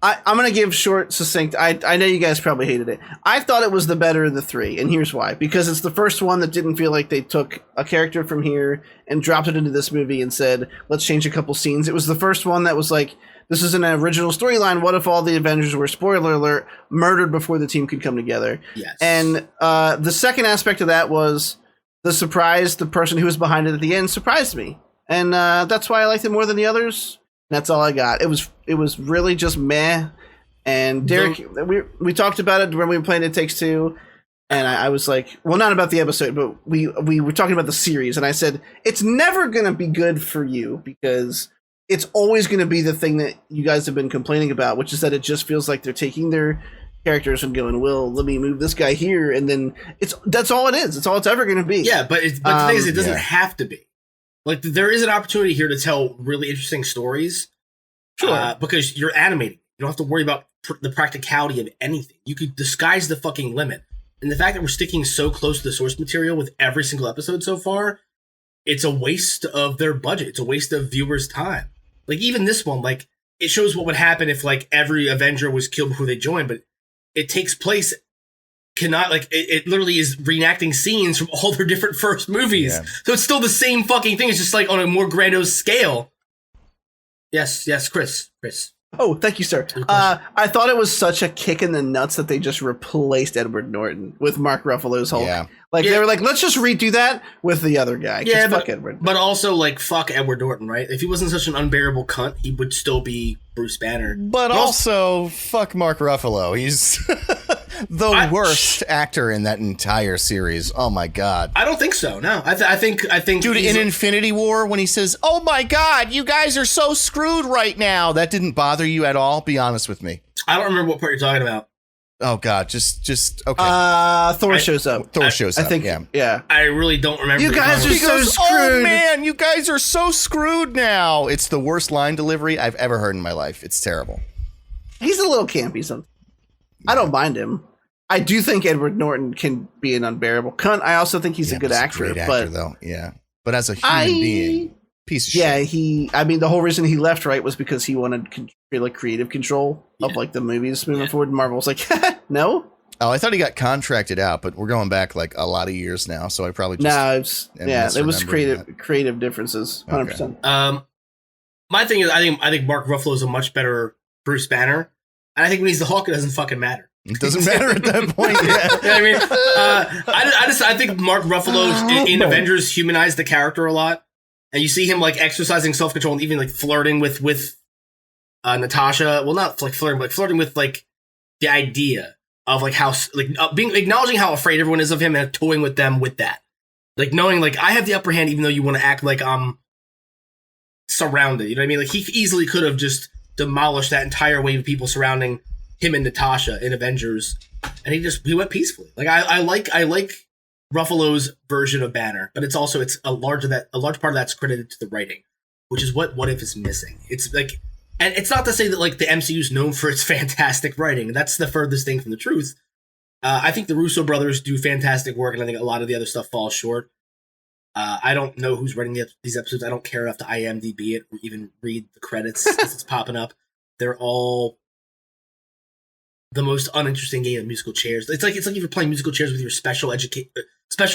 going to give short, succinct. I know you guys probably hated it. I thought it was the better of the 3, and here's why. Because it's the first one that didn't feel like they took a character from here and dropped it into this movie and said, let's change a couple scenes. It was the first one that was like, this is an original storyline. What if all the Avengers were, spoiler alert, murdered before the team could come together? Yes. And the second aspect of that was the surprise. The person who was behind it at the end surprised me. And that's why I liked it more than the others. That's all I got. It was really just meh. And Derek, we talked about it when we were playing It Takes Two, and I was like, well, not about the episode, but we were talking about the series, and I said it's never gonna be good for you because it's always gonna be the thing that you guys have been complaining about, which is that it just feels like they're taking their characters and going, well, let me move this guy here, and then that's all it is. It's all it's ever gonna be. Yeah, but the thing is, it doesn't have to be. Like, there is an opportunity here to tell really interesting stories. Sure. Because you're animating. You don't have to worry about the practicality of anything. You could disguise the fucking limit. And the fact that we're sticking so close to the source material with every single episode so far, it's a waste of their budget. It's a waste of viewers' time. Like, even this one, like, it shows what would happen if, like, every Avenger was killed before they joined, but it takes place... it literally is reenacting scenes from all their different first movies. Yeah. So it's still the same fucking thing. It's just like on a more grandiose scale. Yes, Chris. Oh, thank you, sir. I thought it was such a kick in the nuts that they just replaced Edward Norton with Mark Ruffalo's Hulk. Yeah. They were like, let's just redo that with the other guy. Yeah, fuck Edward. But also, like, fuck Edward Norton, right? If he wasn't such an unbearable cunt, he would still be Bruce Banner. But also, fuck Mark Ruffalo. He's... the worst actor in that entire series. Oh my god. I don't think so. No, I think. Dude, in Infinity War, when he says, "Oh my god, you guys are so screwed right now," that didn't bother you at all. Be honest with me. I don't remember what part you're talking about. Oh god, just okay. Thor shows up. Thor shows up. I think. Yeah. I really don't remember. You guys are so screwed. Oh man, you guys are so screwed now. It's the worst line delivery I've ever heard in my life. It's terrible. He's a little campy sometimes. I don't mind him. I do think Edward Norton can be an unbearable cunt. I also think he's a good actor. Great actor, though. Yeah, but as a human being, piece of shit. Yeah, I mean, the whole reason he left, right, was because he wanted creative control of like the movies moving forward. And Marvel was like, no. Oh, I thought he got contracted out, but we're going back like a lot of years now, so I probably just it was creative differences, 100%. Okay. My thing is, I think Mark Ruffalo is a much better Bruce Banner, and I think when he's the Hulk, it doesn't fucking matter. It doesn't matter at that point. Yeah. You know what I mean, I think Mark Ruffalo in Avengers humanized the character a lot, and you see him like exercising self control and even like flirting with Natasha. Well, not like flirting, but flirting with like the idea of like how like acknowledging how afraid everyone is of him and toying with them with that, like knowing like I have the upper hand even though you want to act like I'm surrounded. You know what I mean? Like he easily could have just demolished that entire wave of people surrounding him and Natasha in Avengers, and he went peacefully. Like I like Ruffalo's version of Banner, but it's a large part of that's credited to the writing, which is what If is missing. It's like, and it's not to say that like the MCU is known for its fantastic writing. That's the furthest thing from the truth. I think the Russo brothers do fantastic work, and I think a lot of the other stuff falls short. I don't know who's writing these episodes. I don't care enough to IMDb it or even read the credits as it's popping up. They're all the most uninteresting game of musical chairs. It's like if you're playing musical chairs with your special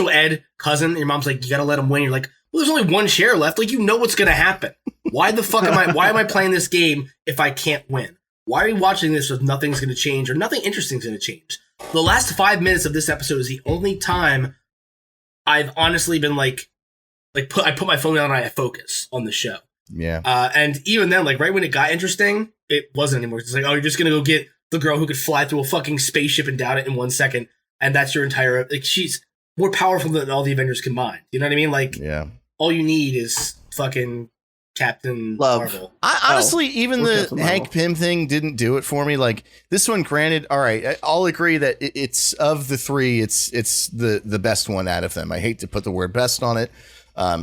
ed cousin. Your mom's like, you gotta let him win. You're like, well, there's only one chair left. Like, you know what's gonna happen. Why am I playing this game if I can't win? Why are you watching this if nothing's gonna change or nothing interesting's gonna change? The last 5 minutes of this episode is the only time I've honestly been I put my phone down and I focus on the show. Yeah. And even then, like right when it got interesting, it wasn't anymore. It's like, oh, you're just gonna go get the girl who could fly through a fucking spaceship and down it in 1 second, and that's your entire like she's more powerful than all the Avengers combined. You know what I mean? Like, yeah. All you need is fucking Captain Love. Marvel. Honestly, even the Hank Pym thing didn't do it for me. Like this one, granted, all right, I'll agree that it's of the three, it's the best one out of them. I hate to put the word best on it,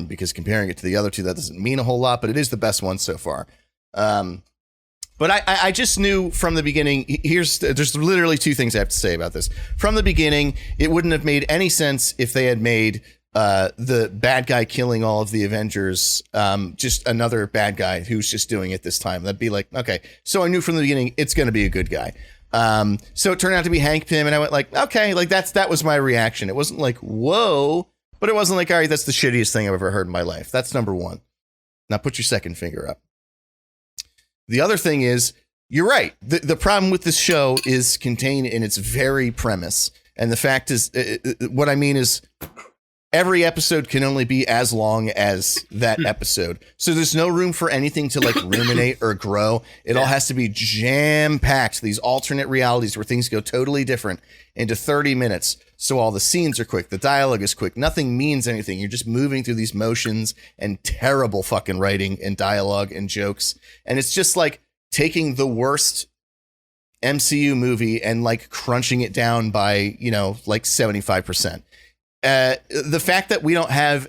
because comparing it to the other two, that doesn't mean a whole lot, but it is the best one so far. But I just knew from the beginning, there's literally two things I have to say about this. From the beginning, it wouldn't have made any sense if they had made the bad guy killing all of the Avengers just another bad guy who's just doing it this time. That'd be like, okay, so I knew from the beginning it's going to be a good guy. So it turned out to be Hank Pym, and I went like, okay, like that was my reaction. It wasn't like, whoa, but it wasn't like, all right, that's the shittiest thing I've ever heard in my life. That's number one. Now put your second finger up. The other thing is, you're right. The problem with this show is contained in its very premise. And the fact is, what I mean is, every episode can only be as long as that episode. So there's no room for anything to like ruminate or grow. It all has to be jam-packed, these alternate realities where things go totally different, into 30 minutes. So all the scenes are quick. The dialogue is quick. Nothing means anything. You're just moving through these motions and terrible fucking writing and dialogue and jokes. And it's just like taking the worst MCU movie and like crunching it down by, like 75%. The fact that we don't have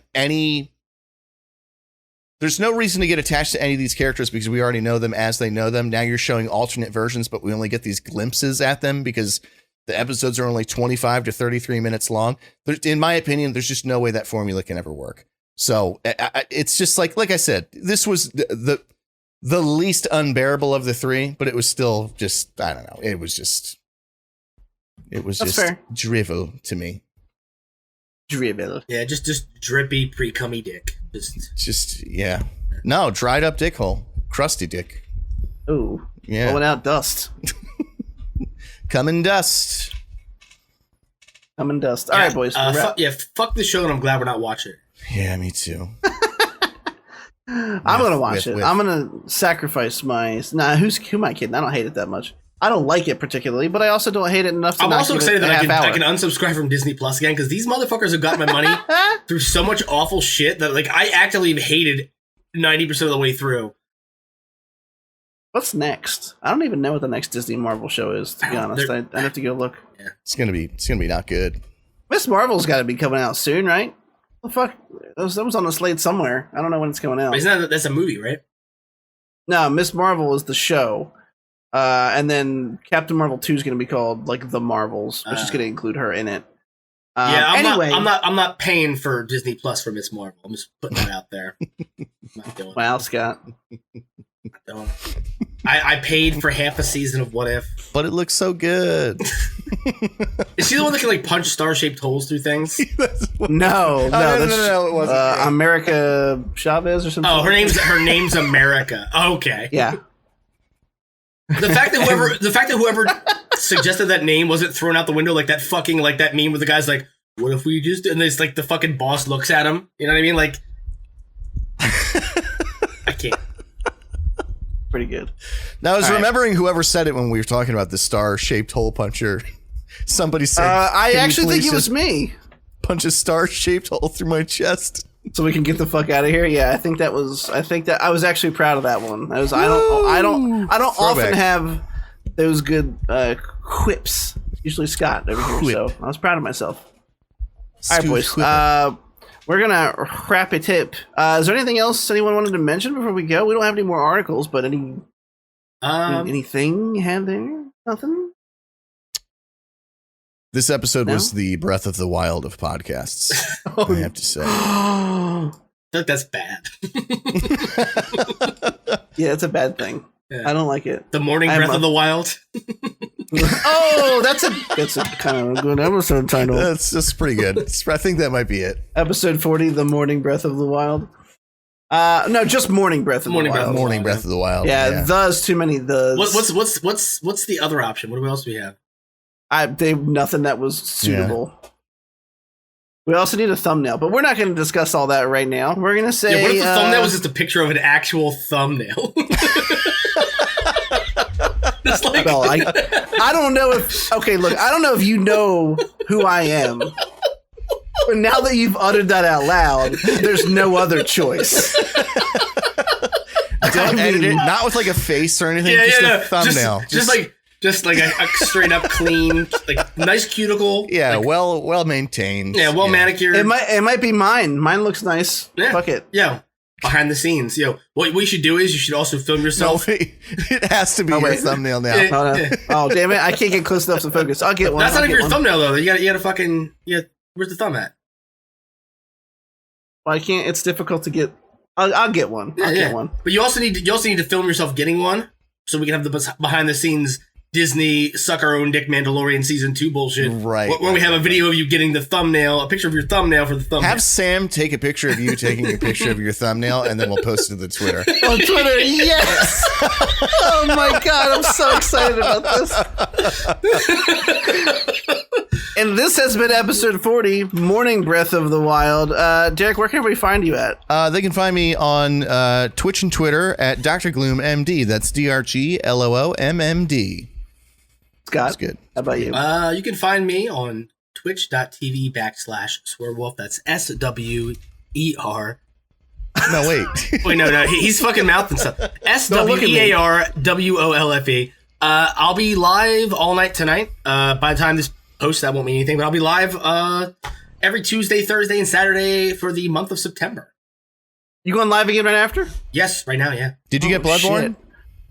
there's no reason to get attached to any of these characters because we already know them as they know them. Now you're showing alternate versions, but we only get these glimpses at them because the episodes are only 25 to 33 minutes long. In my opinion, there's just no way that formula can ever work. So it's just like I said, this was the least unbearable of the three, but it was still just, I don't know. It was just fair. drivel to me. Drivel. Yeah, just drippy pre-cummy dick. Just yeah. No, dried up dick hole. Crusty dick. Ooh. Yeah. Blowing out dust. Coming dust. Coming dust. All right, boys. Fuck this show, and I'm glad we're not watching it. Yeah, me too. I'm gonna watch it. I'm gonna sacrifice my. Who am I kidding? I don't hate it that much. I don't like it particularly, but I also don't hate it enough to. I'm also excited that I can hour. unsubscribe from Disney Plus again because these motherfuckers have got my money through so much awful shit that like I actively hated 90% of the way through. What's next? I don't even know what the next Disney Marvel show is. To be honest, I'd have to go look. Yeah. It's gonna be not good. Miss Marvel's got to be coming out soon, right? The fuck, that was on the slate somewhere. I don't know when it's coming out. Isn't that's a movie, right? No, Miss Marvel is the show, and then Captain Marvel 2 is going to be called like The Marvels, which is going to include her in it. I'm not paying for Disney Plus for Miss Marvel. I'm just putting that out there. I'm not doing Wow, Scott. I paid for half a season of What If, but it looks so good. Is she the one that can like punch star-shaped holes through things? No, it wasn't. America Chavez or something. Oh, her name's America. Okay. Yeah. The fact that whoever suggested that name wasn't thrown out the window like that fucking like that meme where the guy's like, what if we just, and it's like the fucking boss looks at him, you know what I mean? Like, I can't. Pretty good. Now I was remembering whoever said it when we were talking about the star-shaped hole puncher. Somebody said, I actually think it was me. Punch a star-shaped hole through my chest. So we can get the fuck out of here. Yeah, I think that I was actually proud of that one. I don't often have those good quips. Usually Scott over here, Quip. so I was proud of myself. All right, boys. We're gonna wrap it up. Is there anything else anyone wanted to mention before we go? We don't have any more articles, but anything you have there? Nothing. This episode was the Breath of the Wild of podcasts. I have to say. I feel like that's bad. Yeah, it's a bad thing. Yeah. I don't like it. The morning Breath of the Wild. Oh, that's a kind of a good episode title. That's pretty good. I think that might be it. Episode 40, The Morning Breath of the Wild. No, just Morning Breath of the Wild. Morning Breath of the Wild. Yeah, there's too many the's. What's the other option? What else do we have? They nothing that was suitable. Yeah. We also need a thumbnail, but we're not going to discuss all that right now. We're going to say. Yeah, what if the thumbnail was just a picture of an actual thumbnail? Like, well, I don't know if. Okay, look, I don't know if you know who I am, but now that you've uttered that out loud, there's no other choice. Don't edit it, not with like a face or anything. Just a thumbnail. Just like a straight up clean, like nice cuticle. Yeah, like, well maintained. Yeah, manicured. It might be mine. Mine looks nice. Yeah. Fuck it. Yeah. Behind the scenes, what you should do is you should also film yourself. No, it has to be your thumbnail now. Oh damn it! I can't get close enough to focus. I'll get one. That's not even your thumbnail though. You gotta fucking where's the thumb at? Well, I can't. It's difficult to get. I'll get one. I'll get one. But you also need to film yourself getting one, so we can have the behind the scenes Disney suck our own dick Mandalorian season 2 bullshit. Right. Where we have a video of you getting the thumbnail, a picture of your thumbnail for the thumbnail. Have Sam take a picture of you taking a picture of your thumbnail, and then we'll post it to the Twitter. On Twitter, yes! Oh my god, I'm so excited about this. And this has been episode 40, Morning Breath of the Wild. Derek, where can everybody find you at? They can find me on Twitch and Twitter at Dr. Gloom MD. That's DRGLOOMMD. Scott, that's good. How about you? You can find me on twitch.tv/Swearwolf. That's SWER. No, wait. Wait, no. He's fucking mouthing stuff. SWERWOLFE. I'll be live all night tonight. By the time this posts, that won't mean anything, but I'll be live every Tuesday, Thursday, and Saturday for the month of September. You going live again right after? Yes, right now, yeah. Did you get Bloodborne?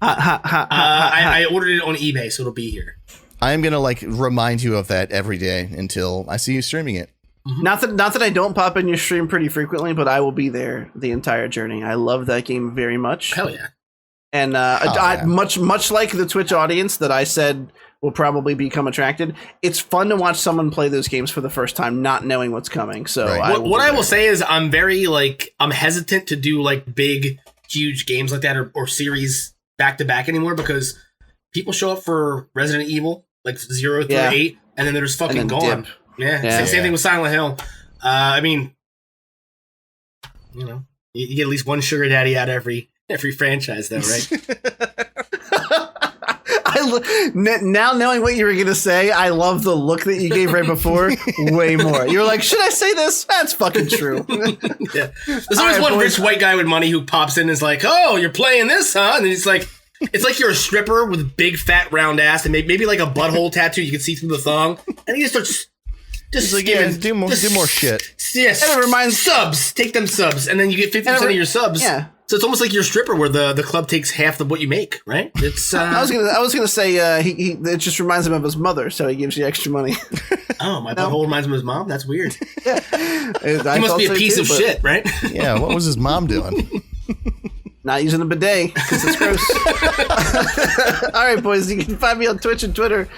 I ordered it on eBay, so it'll be here. I'm gonna remind you of that every day until I see you streaming it. Mm-hmm. Not that I don't pop in your stream pretty frequently, but I will be there the entire journey. I love that game very much. Hell yeah! And much like the Twitch audience that I said will probably become attracted. It's fun to watch someone play those games for the first time, not knowing what's coming. So right. what I will say is I'm very I'm hesitant to do big, huge games like that or series back to back anymore because people show up for Resident Evil 0 through 8, and then they're just fucking gone. Dip. Yeah. Same thing with Silent Hill. I mean, you get at least one sugar daddy out every franchise, though, right? Now knowing what you were gonna say, I love the look that you gave right before. Way more. You're like, should I say this? That's fucking true. Yeah. There's always one rich white guy with money who pops in and is like, "Oh, you're playing this, huh?" And it's like you're a stripper with big fat round ass and maybe a butthole tattoo you can see through the thong, and he just starts. Just do more shit. Yes, and it reminds subs. Take them subs, and then you get 50% of your subs. Yeah. So it's almost like you're a stripper, where the club takes half of what you make, right? It's. I was gonna say it just reminds him of his mother, so he gives you extra money. Oh, my butthole reminds him of his mom. That's weird. Yeah. He must be a piece of shit, right? Yeah. What was his mom doing? Not using a bidet because it's gross. All right, boys, you can find me on Twitch and Twitter.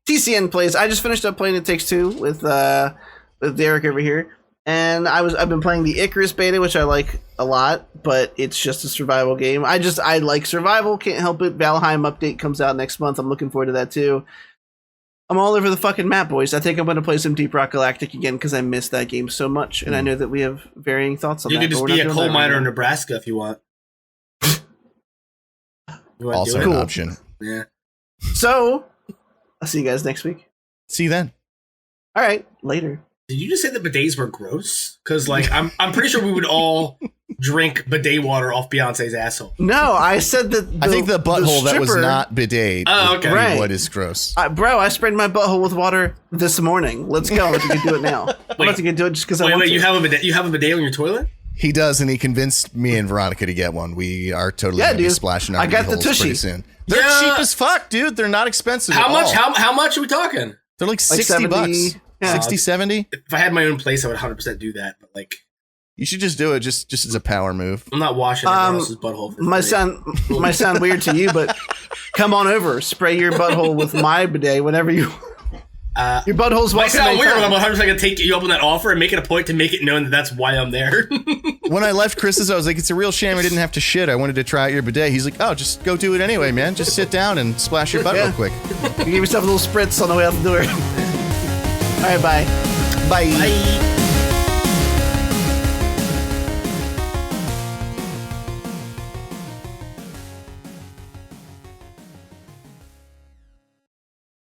TCN plays. I just finished up playing It Takes Two with Derek over here, and I've been playing the Icarus beta, which I like a lot, but it's just a survival game. I like survival, can't help it. Valheim update comes out next month. I'm looking forward to that too. I'm all over the fucking map, boys. I think I'm going to play some Deep Rock Galactic again because I missed that game so much, and I know that we have varying thoughts on You that. could just be a coal miner in Nebraska if you want. Also an option. Yeah. So, I'll see you guys next week. See you then. All right, later. Did you just say that bidets were gross? Because like I'm pretty sure we would all drink bidet water off Beyonce's asshole. No, I said that. I think the butthole that was not bidet. Oh, okay. Right. What is gross? Bro, I sprayed my butthole with water this morning. Let's go. Let's get to do it now. I'm about to get to it just because I want to. You have a bidet? You have a bidet on your toilet? He does, and he convinced me and Veronica to get one. We are totally going to be splashing our I got the holes tushy. pretty soon. They're cheap as fuck, dude. They're not expensive How at much? all. How much are we talking? They're like 60 bucks. Yeah. 60, 70? If I had my own place, I would 100% do that. But like, You should just do it just as a power move. I'm not washing everyone else's butthole. For free. Might sound weird to you, but come on over. Spray your butthole with my bidet whenever you. Your butthole's Might welcome. sound weird, but I'm 100% going to take you up on that offer and make it a point to make it known that that's why I'm there. When I left Chris's, I was like, it's a real shame I didn't have to shit. I wanted to try out your bidet. He's like, oh, just go do it anyway, man. Just sit down and splash your butt real quick. You give yourself a little spritz on the way out the door. All right, bye. Bye. Bye.